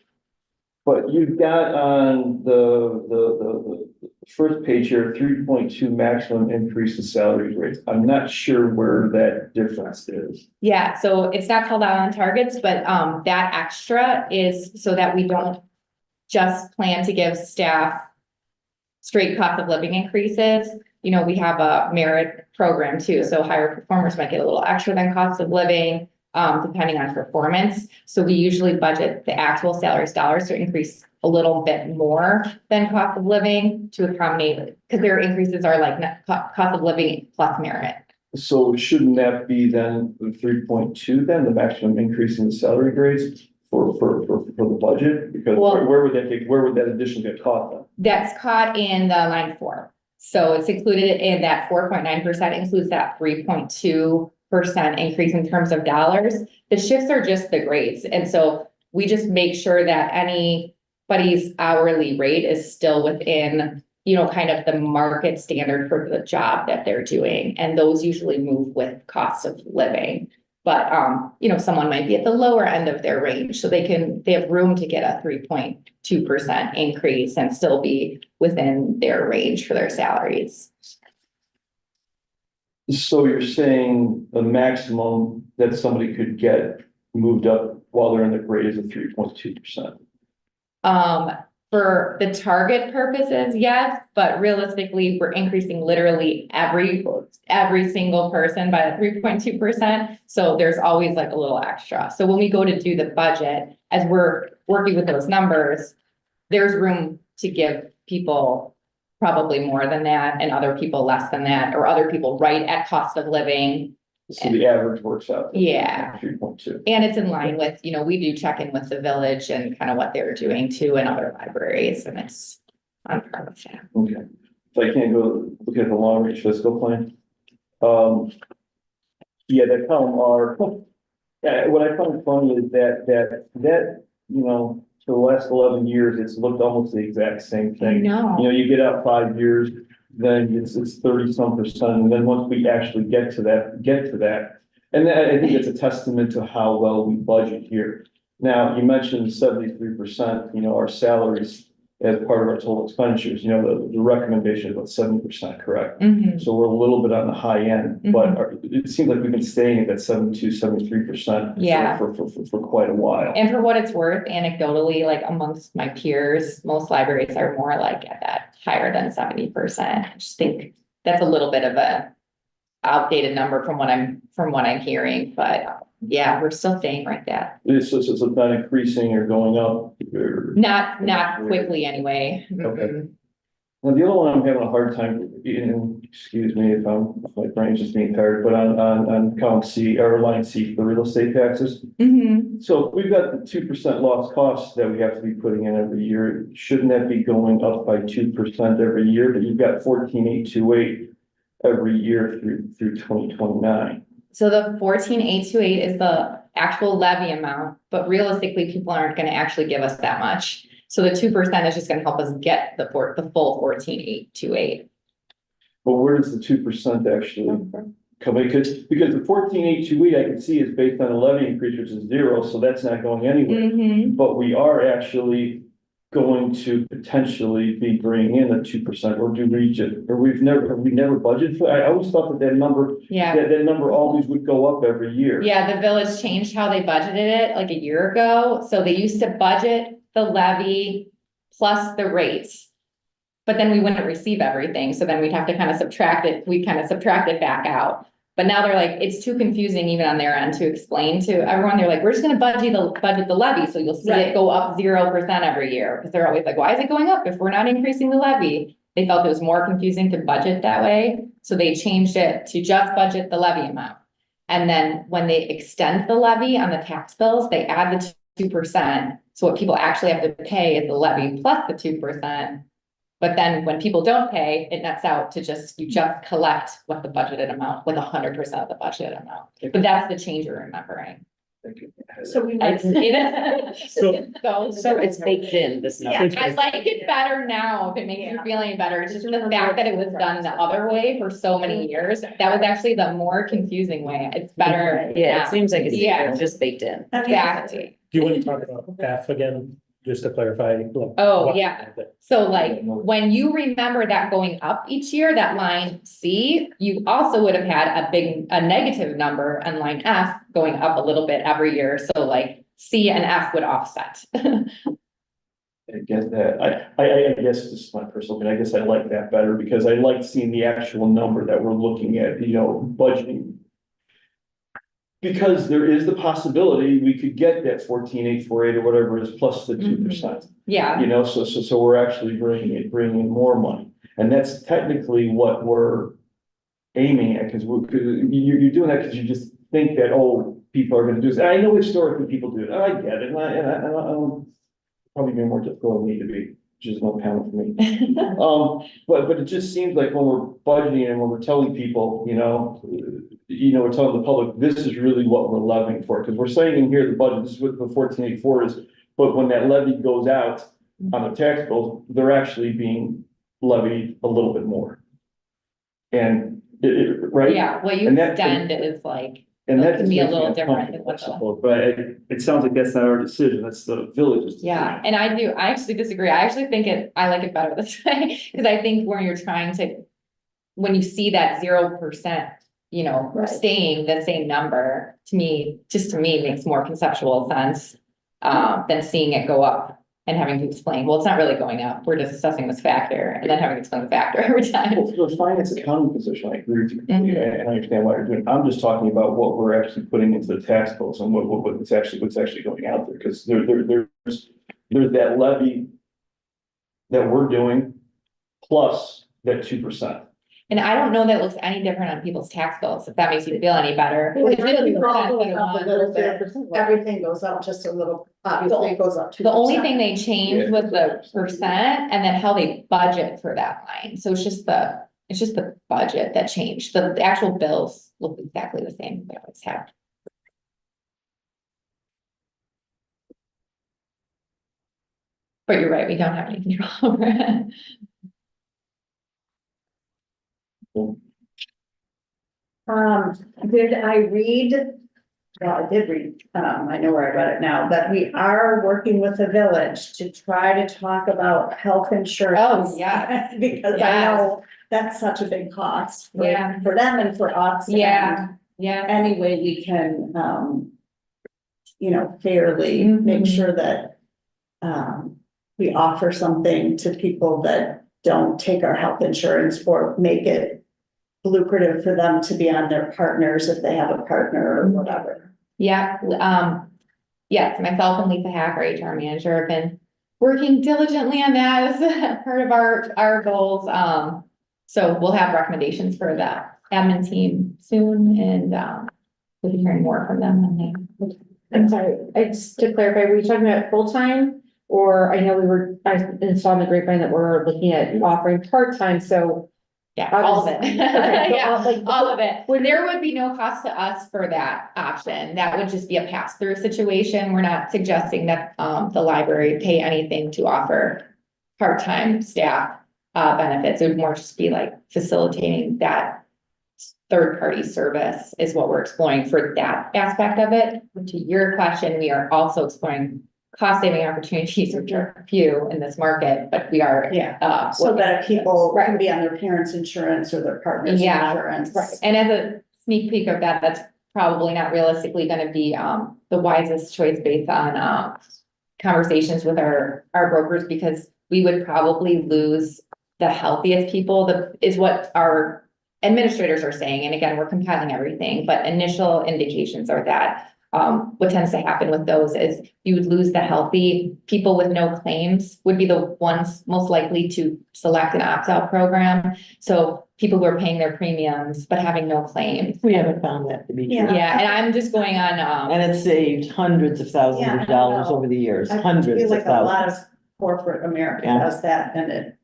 [SPEAKER 5] But you've got on the first page here, 3.2 maximum increase in salary rates. I'm not sure where that difference is.
[SPEAKER 8] Yeah, so it's not called out on targets, but that extra is so that we don't just plan to give staff straight cost of living increases. We have a merit program too, so higher performers might get a little extra than cost of living, depending on performance. So we usually budget the actual salaries dollars to increase a little bit more than cost of living to accommodate, because their increases are like cost of living plus merit.
[SPEAKER 5] So shouldn't that be then the 3.2 then, the maximum increase in the salary grades for the budget? Because
[SPEAKER 8] Well-
[SPEAKER 5] where would that addition get caught then?
[SPEAKER 8] That's caught in the line 4. So it's included in that 4.9% includes that 3.2% increase in terms of dollars. The shifts are just the grades. And so we just make sure that anybody's hourly rate is still within, kind of the market standard for the job that they're doing. And those usually move with cost of living. But, someone might be at the lower end of their range, so they have room to get a 3.2% increase and still be within their range for their salaries.
[SPEAKER 5] So you're saying the maximum that somebody could get moved up while they're in the grade is a 3.2%?
[SPEAKER 8] For the target purposes, yes, but realistically, we're increasing literally every single person by 3.2%. So there's always like a little extra. So when we go to do the budget, as we're working with those numbers, there's room to give people probably more than that and other people less than that, or other people right at cost of living.
[SPEAKER 5] So the average works out.
[SPEAKER 8] Yeah.
[SPEAKER 5] 3.2.
[SPEAKER 8] And it's in line with, we do check in with the village and kind of what they're doing too in other libraries, and it's on par with that.
[SPEAKER 5] Okay. So I can't go look at the long range fiscal plan. Yeah, that column R. What I find funny is that, for the last 11 years, it's looked almost the exact same thing. You get out 5 years, then it's 30-some%, and then once we actually get to that, and then I think it's a testament to how well we budget here. Now, you mentioned 73%, our salaries as part of our total expenditures, the recommendation is about 70%, correct?
[SPEAKER 8] Mhm.
[SPEAKER 5] So we're a little bit on the high end, but it seems like we've been staying at that 72, 73%.
[SPEAKER 8] Yeah.
[SPEAKER 5] For quite a while.
[SPEAKER 8] And for what it's worth, anecdotally, like amongst my peers, most libraries are more like at that higher than 70%. I just think that's a little bit of a outdated number from what I'm hearing, but yeah, we're still staying right there.
[SPEAKER 5] It's not increasing or going up or.
[SPEAKER 8] Not quickly anyway.
[SPEAKER 5] Okay.
[SPEAKER 8] Mhm.
[SPEAKER 5] Now, the other one I'm having a hard time, and excuse me if my brain's just being tired, but on column C, or line C for the real estate taxes.
[SPEAKER 8] Mhm.
[SPEAKER 5] So if we've got the 2% lost costs that we have to be putting in every year. Shouldn't that be going up by 2% every year? But you've got 14,828 every year through 2029.
[SPEAKER 8] So the 14,828 is the actual levy amount, but realistically, people aren't gonna actually give us that much. So the 2% is just gonna help us get the full 14,828.
[SPEAKER 5] But where does the 2% actually come in? Because the 14,828 I can see is based on a levy increase, which is 0, so that's not going anywhere.
[SPEAKER 8] Mhm.
[SPEAKER 5] But we are actually going to potentially be bringing in a 2%, or do we just, or have we never budgeted for, I always thought that number,
[SPEAKER 8] Yeah.
[SPEAKER 5] that number always would go up every year.
[SPEAKER 8] Yeah, the village changed how they budgeted it like a year ago. So they used to budget the levy plus the rates. But then we wouldn't receive everything. So then we'd have to kind of subtract it. We kind of subtract it back out. But now they're like, it's too confusing even on their end to explain to everyone. They're like, we're just gonna budget the levy. So you'll see it go up 0% every year. Because they're always like, why is it going up if we're not increasing the levy? They felt it was more confusing to budget that way. So they changed it to just budget the levy amount. And then when they extend the levy on the tax bills, they add the 2%. So what people actually have to pay is the levy plus the 2%. But then when people don't pay, it nets out to you just collect what the budgeted amount, like 100% of the budgeted amount. But that's the change you're remembering.
[SPEAKER 1] So we
[SPEAKER 8] I-
[SPEAKER 1] might.
[SPEAKER 7] So it's baked in, this
[SPEAKER 8] Yeah,
[SPEAKER 7] number.
[SPEAKER 8] I like it better now, if it makes you feel any better, it's just the fact that it was done the other way for so many years, that was actually the more confusing way, it's better.
[SPEAKER 7] Yeah,
[SPEAKER 8] now.
[SPEAKER 7] it seems like
[SPEAKER 8] Yeah.
[SPEAKER 7] it's just baked in.
[SPEAKER 8] Exactly.
[SPEAKER 2] Do you want to talk about F again, just to clarify? Like,
[SPEAKER 8] Oh,
[SPEAKER 2] what-
[SPEAKER 8] yeah. So like, when you remember that going up each year, that line C, you also would have had a negative number on line F going up a little bit every year, so like C and F would offset.
[SPEAKER 5] I get that. I guess this is my personal opinion. I guess I like that better because I like seeing the actual number that we're looking at, budgeting. Because there is the possibility we could get that 14,848 or whatever it is plus the 2%.
[SPEAKER 8] Yeah,
[SPEAKER 5] So we're actually bringing in more money. And that's technically what we're aiming at, because you're doing that because you just think that, people are gonna do this. And I know historically people do it. And I get it. And I'm probably being more difficult than I need to be, which is no comment for me. But it just seems like when we're budgeting and when we're telling people, we're telling the public, this is really what we're levying for, because we're saying in here, the budget, this is what the 14,804 is, but when that levy goes out on the tax bills, they're actually being levied a little bit more. And right?
[SPEAKER 8] yeah, what you
[SPEAKER 5] And that-
[SPEAKER 8] extend is like,
[SPEAKER 5] And that
[SPEAKER 8] It can
[SPEAKER 5] just
[SPEAKER 8] be a
[SPEAKER 5] makes me
[SPEAKER 8] little different than
[SPEAKER 5] uncomfortable,
[SPEAKER 8] what
[SPEAKER 5] I
[SPEAKER 8] the-
[SPEAKER 5] suppose. But it sounds like that's not our decision, that's the village's decision.
[SPEAKER 8] yeah, and I actually disagree, I actually think I like it better this way, because I think when you're trying to, when you see that 0%,
[SPEAKER 1] Right.
[SPEAKER 8] staying the same number, to me makes more conceptual sense. Than seeing it go up and having to explain, well, it's not really going up, we're just assessing this factor, and then having to explain the factor every time.
[SPEAKER 5] Well, for the finance accounting position, I agree with you,
[SPEAKER 8] Mhm.
[SPEAKER 5] and I understand what you're doing. I'm just talking about what we're actually putting into the tax bills and what's actually going out there, because there's that levy that we're doing plus that 2%.
[SPEAKER 8] And I don't know that it looks any different on people's tax bills, if that makes you feel any better.
[SPEAKER 1] Well,
[SPEAKER 8] It's really
[SPEAKER 1] everything goes up a
[SPEAKER 8] 1%.
[SPEAKER 1] little bit. Everything goes up just a little, obviously it goes up 2%.
[SPEAKER 8] The only thing they changed
[SPEAKER 5] Yeah.
[SPEAKER 8] was the percent and then how they budget for that line, so it's just the budget that changed, the actual bills look exactly the same, they always have. But you're right, we don't have any control over it.
[SPEAKER 1] Did I read well, I did read, I know where I read it now, that we are working with the village to try to talk about health insurance.
[SPEAKER 8] Oh, yeah.
[SPEAKER 1] Because I know that's such a big cost
[SPEAKER 8] Yeah.
[SPEAKER 1] for them and for us.
[SPEAKER 8] Yeah.
[SPEAKER 1] and
[SPEAKER 8] Yeah,
[SPEAKER 1] Any way we can, fairly make sure that, we offer something to people that don't take our health insurance or make it lucrative for them to be on their partners if they have a partner or whatever.
[SPEAKER 8] yeah, yes, myself and Lisa Hack, our HR manager, have been working diligently on that as part of our goals. So we'll have recommendations for the admin team soon, and we'll be hearing more from them when they.
[SPEAKER 6] I'm sorry, just to clarify, were you talking about full-time? Or I know I saw in the grapevine that we're looking at offering part-time, so.
[SPEAKER 8] Yeah, all of it.
[SPEAKER 6] Okay, so
[SPEAKER 8] Yeah, all of it.
[SPEAKER 6] When-
[SPEAKER 8] There would be no cost to us for that option. That would just be a pass-through situation. We're not suggesting that the library pay anything to offer part-time staff benefits. It would more just be like facilitating that third-party service is what we're exploring for that aspect of it. To your question, we are also exploring cost-saving opportunities, which are few in this market, but we are.
[SPEAKER 1] Yeah. So that people
[SPEAKER 8] Right.
[SPEAKER 1] can be on their parents' insurance or their partner's
[SPEAKER 8] Yeah,
[SPEAKER 1] insurance.
[SPEAKER 8] Right, and as a sneak peek of that, that's probably not realistically gonna be the wisest choice based on conversations with our brokers, because we would probably lose the healthiest people, is what our administrators are saying, and again, we're compiling everything, but initial indications are that what tends to happen with those is you would lose the healthy people with no claims would be the ones most likely to select an opt-out program. So people who are paying their premiums but having no claims.
[SPEAKER 7] We haven't found that to be true.
[SPEAKER 1] Yeah.
[SPEAKER 8] Yeah, and I'm just going on,
[SPEAKER 7] And it's saved hundreds of thousands
[SPEAKER 1] Yeah, I
[SPEAKER 7] of dollars
[SPEAKER 1] know.
[SPEAKER 7] over the years,
[SPEAKER 1] I feel
[SPEAKER 7] hundreds of
[SPEAKER 1] like a lot of
[SPEAKER 7] thousands.
[SPEAKER 1] corporate America
[SPEAKER 7] Yeah.
[SPEAKER 1] does that, and it,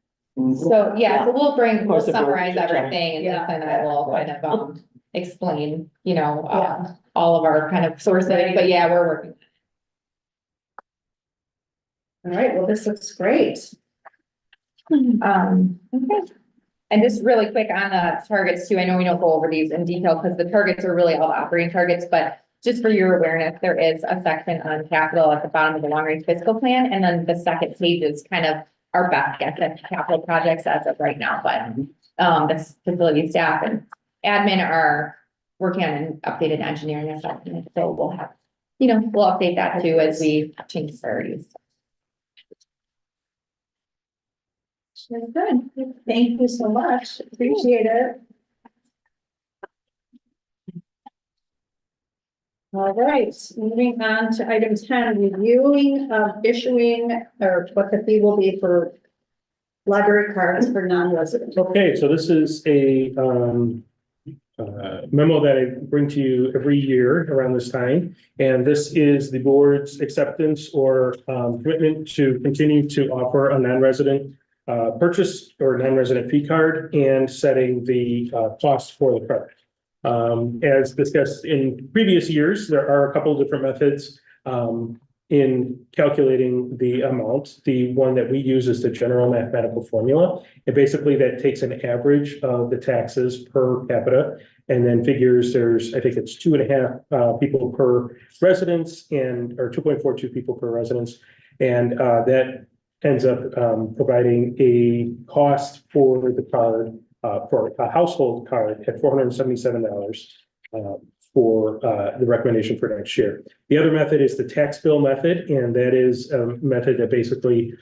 [SPEAKER 8] so yeah, so we'll
[SPEAKER 7] Of course, the
[SPEAKER 8] summarize
[SPEAKER 7] brokers are trying.
[SPEAKER 8] everything, and
[SPEAKER 1] Yeah.
[SPEAKER 8] Lisa and I will kind of explain,
[SPEAKER 1] Yeah.
[SPEAKER 8] all of our kind of sources,
[SPEAKER 1] Right.
[SPEAKER 8] but yeah, we're working.
[SPEAKER 1] all right, well, this looks great.
[SPEAKER 8] Okay. And just really quick on the targets too, I know we don't go over these in detail because the targets are really all the operating targets, but just for your awareness, there is a section on capital at the bottom of the long range fiscal plan, and then the second page is kind of our best guess at capital projects as of right now, but the facility staff and admin are working on an updated engineering assessment, so we'll have, we'll update that too as we change priorities.
[SPEAKER 1] Very good. Thank you so much. Appreciate it. All right, moving on to item 10, reviewing of issuing or what the fee will be for library cards for non-residents.
[SPEAKER 2] Okay, so this is a memo that I bring to you every year around this time. And this is the board's acceptance or commitment to continue to offer a non-resident purchase or non-resident fee card and setting the cost for the card. As discussed in previous years, there are a couple of different methods in calculating the amount. The one that we use is the general mathematical formula. And basically that takes an average of the taxes per capita and then figures I think it's 2.5 people per residence or 2.42 people per residence. And that ends up providing a cost for the card, for a household card at $477 for the recommendation for next year. The other method is the tax bill method, and that is a method that basically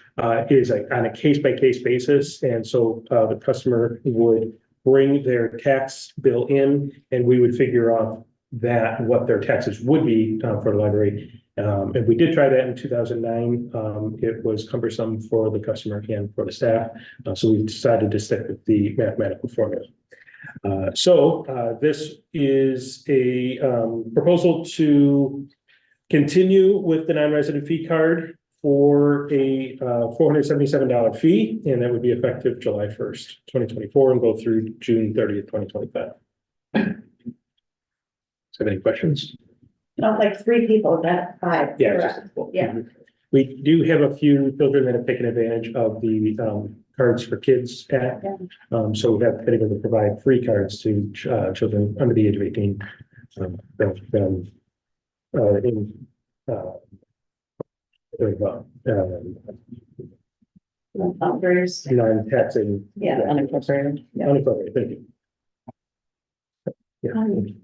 [SPEAKER 2] is on a case-by-case basis. And so the customer would bring their tax bill in, and we would figure out what their taxes would be for the library. And we did try that in 2009. It was cumbersome for the customer and for the staff. So we decided to stick with the mathematical formula. This is a proposal to continue with the non-resident fee card for a $477 fee, and that would be effective July 1st, 2024, and go through June 30th, 2025. Have any questions?
[SPEAKER 1] Not like 3 people, that 5.
[SPEAKER 2] Yeah.
[SPEAKER 1] correct. Yeah.
[SPEAKER 2] We do have a few children that have taken advantage of the cards for kids act. So we have been able to provide free cards to children under the age of 18. in,
[SPEAKER 1] Boundaries.
[SPEAKER 2] non-taxing.
[SPEAKER 1] Yeah.
[SPEAKER 7] Unincorporated.
[SPEAKER 2] Unappropriate, thank you. Yeah.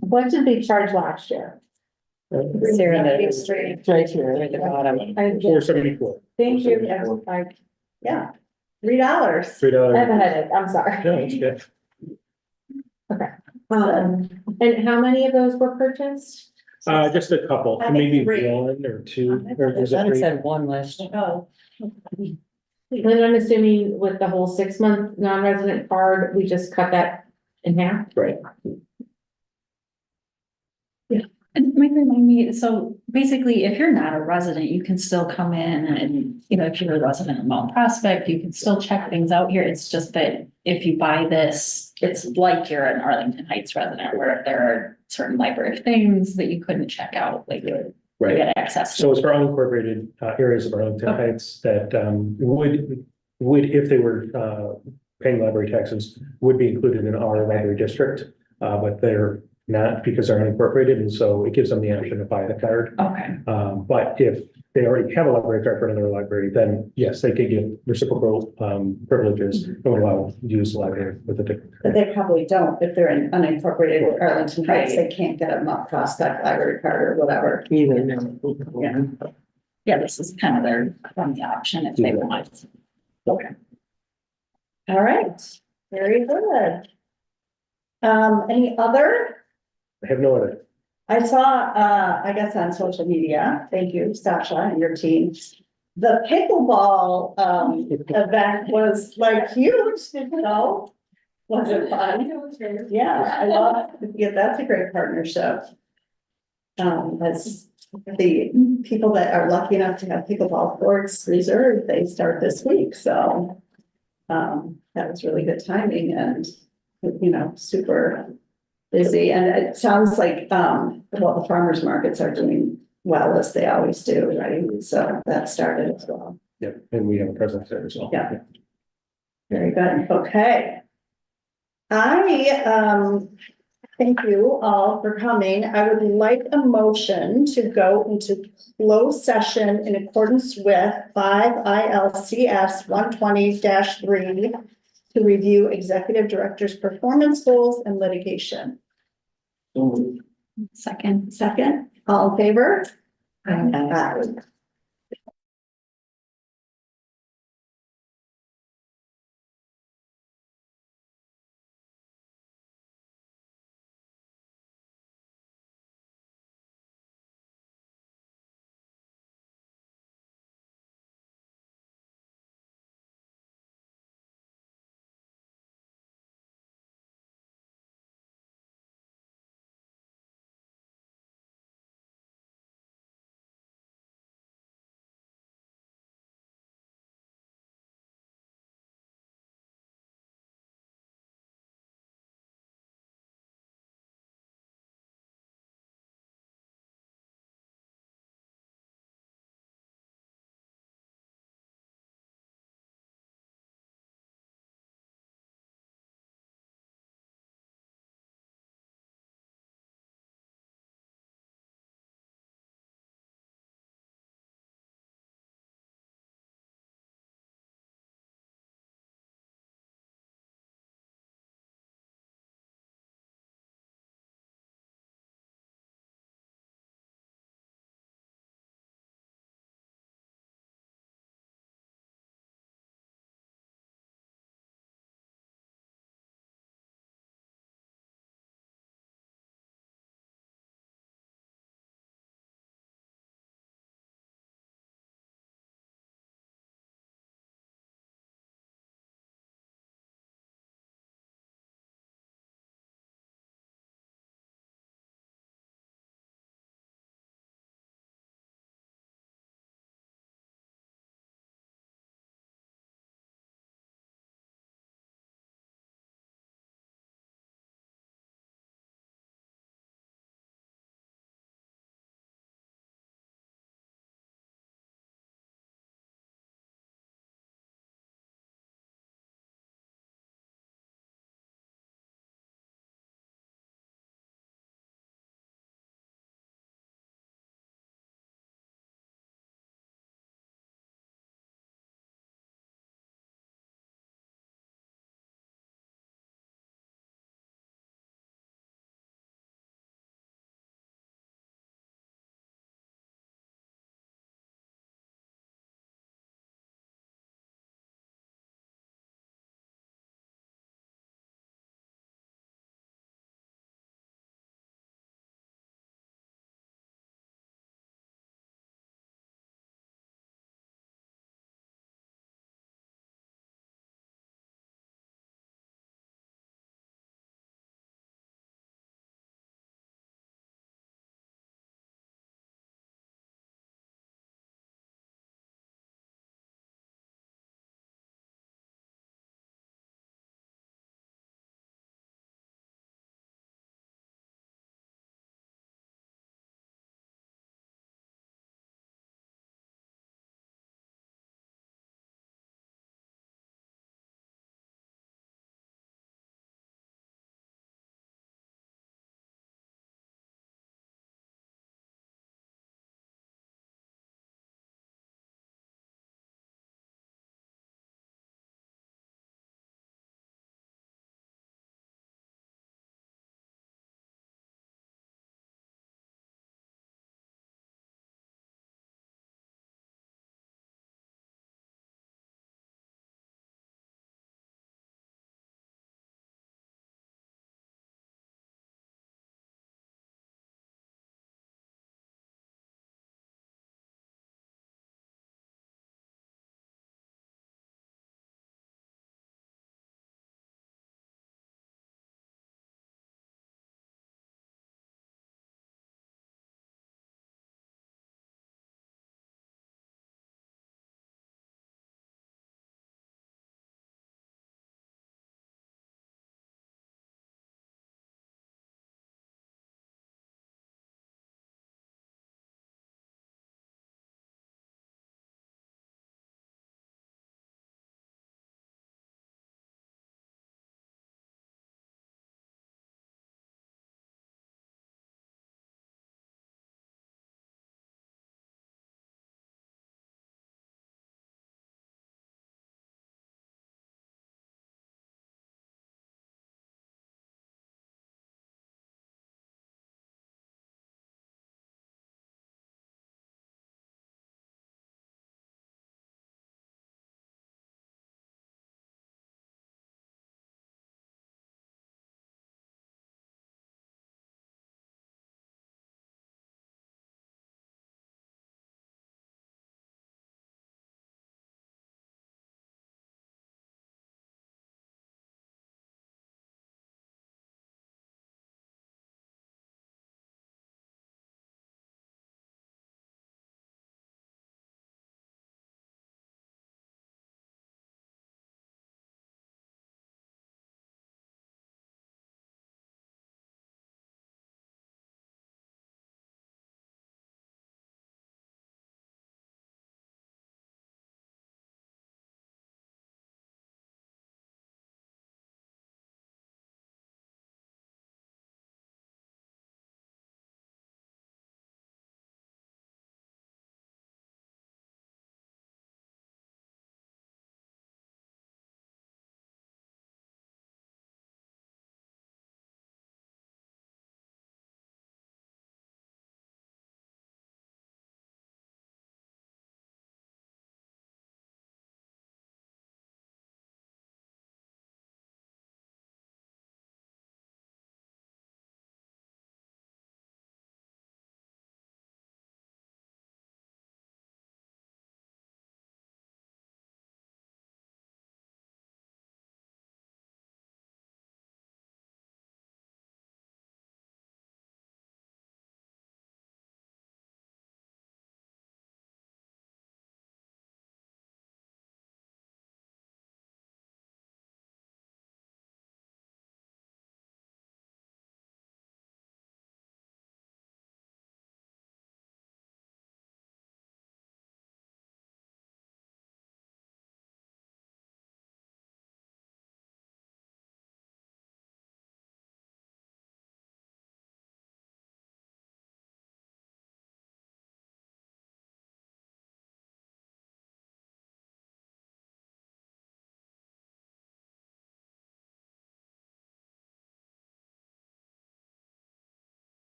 [SPEAKER 6] What did we charge last year?
[SPEAKER 7] It's right here at the bottom.
[SPEAKER 2] 474.
[SPEAKER 6] Thank you. Like,
[SPEAKER 1] Yeah, $3.
[SPEAKER 2] $3.
[SPEAKER 6] I have a headache, I'm sorry.
[SPEAKER 2] No, it's good.
[SPEAKER 6] And how many of those were purchased?
[SPEAKER 2] Just a couple,
[SPEAKER 1] I think
[SPEAKER 2] maybe
[SPEAKER 1] three.
[SPEAKER 2] one or two,
[SPEAKER 1] I
[SPEAKER 2] or
[SPEAKER 7] I
[SPEAKER 2] is it
[SPEAKER 7] thought it
[SPEAKER 2] three?
[SPEAKER 7] said one last.
[SPEAKER 1] Oh.
[SPEAKER 6] And I'm assuming with the whole 6-month non-resident card, we just cut that in half?
[SPEAKER 2] Right.
[SPEAKER 4] And might remind me, so basically, if you're not a resident, you can still come in and, you know, if you're a resident of Mount Prospect, you can still check things out here. It's just that if you buy this, it's like you're an Arlington Heights resident, where there are certain library things that you couldn't check out, like you
[SPEAKER 2] Right.
[SPEAKER 4] get access to.
[SPEAKER 2] So it's for unincorporated areas of Arlington
[SPEAKER 4] Okay.
[SPEAKER 2] Heights that would, if they were paying library taxes, would be included in our library district. But they're not because they're unincorporated, and so it gives them the option to buy the card.
[SPEAKER 4] Okay,
[SPEAKER 2] But if they already have a library card for another library, then yes, they could get reciprocal privileges that would allow them to use the library with a different.
[SPEAKER 1] But they probably don't, if they're in unincorporated Arlington Heights,
[SPEAKER 4] Right.
[SPEAKER 1] they can't get a Mount Prospect library card or whatever.
[SPEAKER 7] Even.
[SPEAKER 1] Yeah.
[SPEAKER 4] yeah, this is kind of their only option if they want.
[SPEAKER 1] Okay. All right, very good. Any other?
[SPEAKER 2] I have no other.
[SPEAKER 1] I saw, I guess on social media, thank you, Sasha and your team. The pickleball, event was like huge, did you know? Was it fun? Yeah, I love, yeah, that's a great partnership. As the people that are lucky enough to have pickleball courts reserved, they start this week, so. That was really good timing and, you know, super busy, and it sounds like, well, the farmers markets are doing well as they always do, right? So that started as well.
[SPEAKER 2] Yep, and we have a presence there as well.
[SPEAKER 1] Yeah. Very good, okay. Thank you all for coming. I would like a motion to go into closed session in accordance with 5 ILCS 120-3 to review executive director's performance goals and litigation.
[SPEAKER 4] Second.
[SPEAKER 1] Second, all in favor?
[SPEAKER 7] Aye.
[SPEAKER 1] Aye.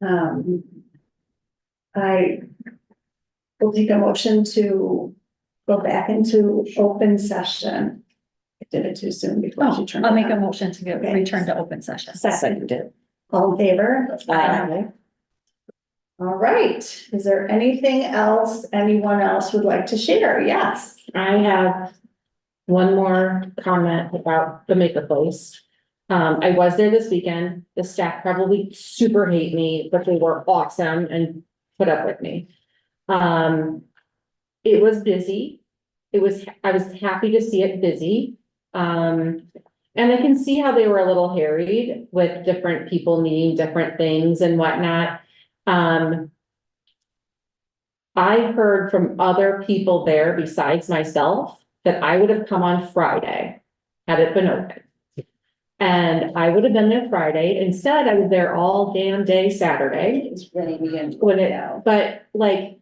[SPEAKER 1] Um, I will take a motion to go back into open session. I did it too soon before
[SPEAKER 4] Oh,
[SPEAKER 1] she turned.
[SPEAKER 4] I'll
[SPEAKER 1] it
[SPEAKER 4] make a
[SPEAKER 1] on.
[SPEAKER 4] motion to
[SPEAKER 1] Okay.
[SPEAKER 4] return to open session.
[SPEAKER 7] Seconded.
[SPEAKER 1] All in favor?
[SPEAKER 7] Aye.
[SPEAKER 1] All right, is there anything else anyone else would like to share? Yes.
[SPEAKER 6] I have one more comment about the Maker Place. I was there this weekend. The staff probably super hate me, but they were awesome and put up with me. It was busy. I was happy to see it busy. And I can see how they were a little harried with different people needing different things and whatnot. I heard from other people there besides myself that I would have come on Friday had it been open. And I would have been there Friday. Instead, I was there all damn day Saturday.
[SPEAKER 1] It's ready to begin.
[SPEAKER 6] But like,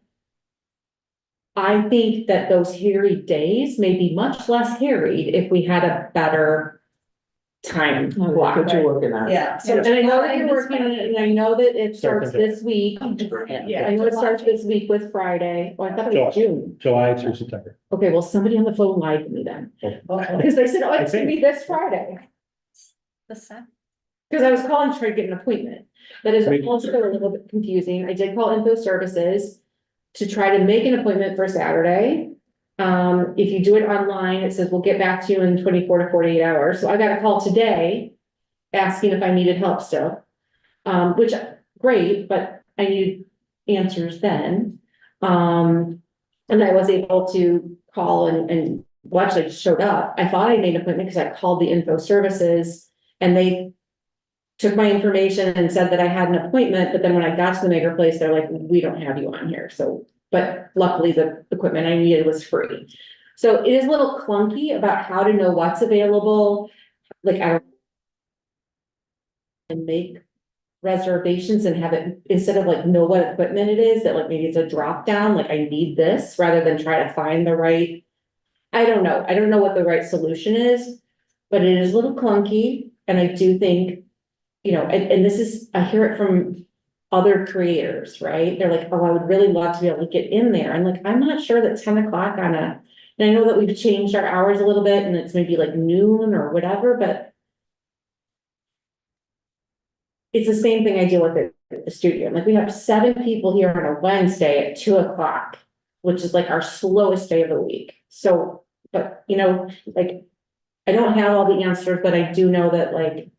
[SPEAKER 6] I think that those harried days may be much less harried if we had a better time block.
[SPEAKER 7] What you're working on.
[SPEAKER 1] Yeah. So
[SPEAKER 6] And I know that you're working on it, and I know that it starts
[SPEAKER 2] Second.
[SPEAKER 6] this week.
[SPEAKER 1] Yeah.
[SPEAKER 6] I know it starts this week with Friday. Oh, I thought it was June.
[SPEAKER 2] July through September.
[SPEAKER 6] Okay, well, somebody on the phone lied to me then.
[SPEAKER 1] Okay.
[SPEAKER 6] Because they said, oh, it's gonna be this Friday.
[SPEAKER 4] The second.
[SPEAKER 6] Because I was calling to try to get an appointment. That is
[SPEAKER 2] Maybe.
[SPEAKER 6] also a little bit confusing. I did call Info Services to try to make an appointment for Saturday. If you do it online, it says we'll get back to you in 24 to 48 hours. So I got a call today asking if I needed help still. Which, great, but I needed answers then. And I was able to call and well, actually it showed up. I thought I made an appointment because I called the Info Services and they took my information and said that I had an appointment, but then when I got to the Maker Place, they're like, we don't have you on here, so. But luckily, the equipment I needed was free. So it is a little clunky about how to know what's available, like I don't. And make reservations and have it, instead of like know what equipment it is, that like maybe it's a drop down, like I need this, rather than try to find the right. I don't know what the right solution is, but it is a little clunky, and I do think. You know, and this is, I hear it from other creators, right? They're like, oh, I would really love to be able to get in there. I'm like, I'm not sure that 10 o'clock on a, and I know that we've changed our hours a little bit and it's maybe like noon or whatever, but. It's the same thing I deal with at the studio. Like we have 7 people here on a Wednesday at 2 o'clock, which is like our slowest day of the week. So, but you know, like, I don't have all the answers, but I do know that like.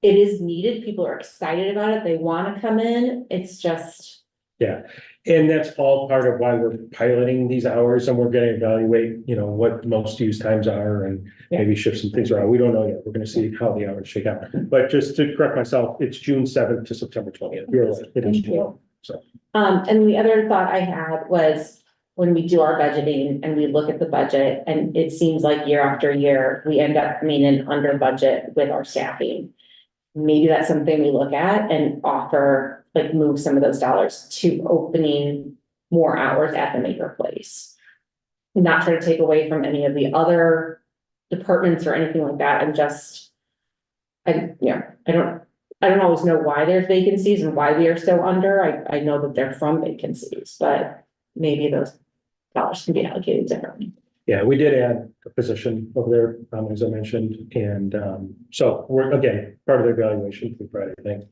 [SPEAKER 6] It is needed. People are excited about it. They want to come in. It's just.
[SPEAKER 2] Yeah, and that's all part of why we're piloting these hours and we're gonna evaluate, you know, what most used times are and maybe shift some things around. We don't know yet. We're gonna see how the hours shake out. But just to correct myself, it's June 7th to September 20th. You're right. It is
[SPEAKER 6] Thank you.
[SPEAKER 2] June. So,
[SPEAKER 6] And the other thought I had was when we do our budgeting and we look at the budget and it seems like year after year, we end up coming in under budget with our staffing. Maybe that's something we look at and offer, like move some of those dollars to opening more hours at the Maker Place. Not try to take away from any of the other departments or anything like that. I'm just. I don't always know why there's vacancies and why we are so under. I know that they're from vacancies, but maybe those dollars can be allocated differently.
[SPEAKER 2] yeah, we did add a position over there, as I mentioned, and so we're, again, part of the evaluation for Friday, I think.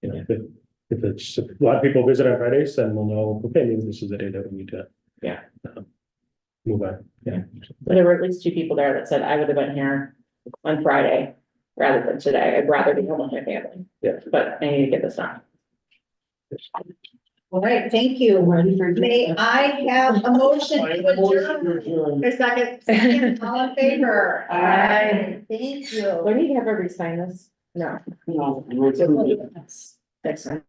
[SPEAKER 2] You know, if it's, if a lot of people visit on Fridays, then we'll know, okay, maybe this is the day that we need to.
[SPEAKER 6] Yeah.
[SPEAKER 2] Move on, yeah.
[SPEAKER 6] But there were at least 2 people there that said, I would have been here on Friday rather than today. I'd rather be home with my family.
[SPEAKER 2] Yeah.
[SPEAKER 6] But I need to get this done.
[SPEAKER 1] All right, thank you. May I have a motion to adjourn? A second, all in favor?
[SPEAKER 7] Aye.
[SPEAKER 1] Thank
[SPEAKER 6] Do I
[SPEAKER 1] you.
[SPEAKER 6] need to have everybody sign this? No.
[SPEAKER 7] No.
[SPEAKER 6] Next time.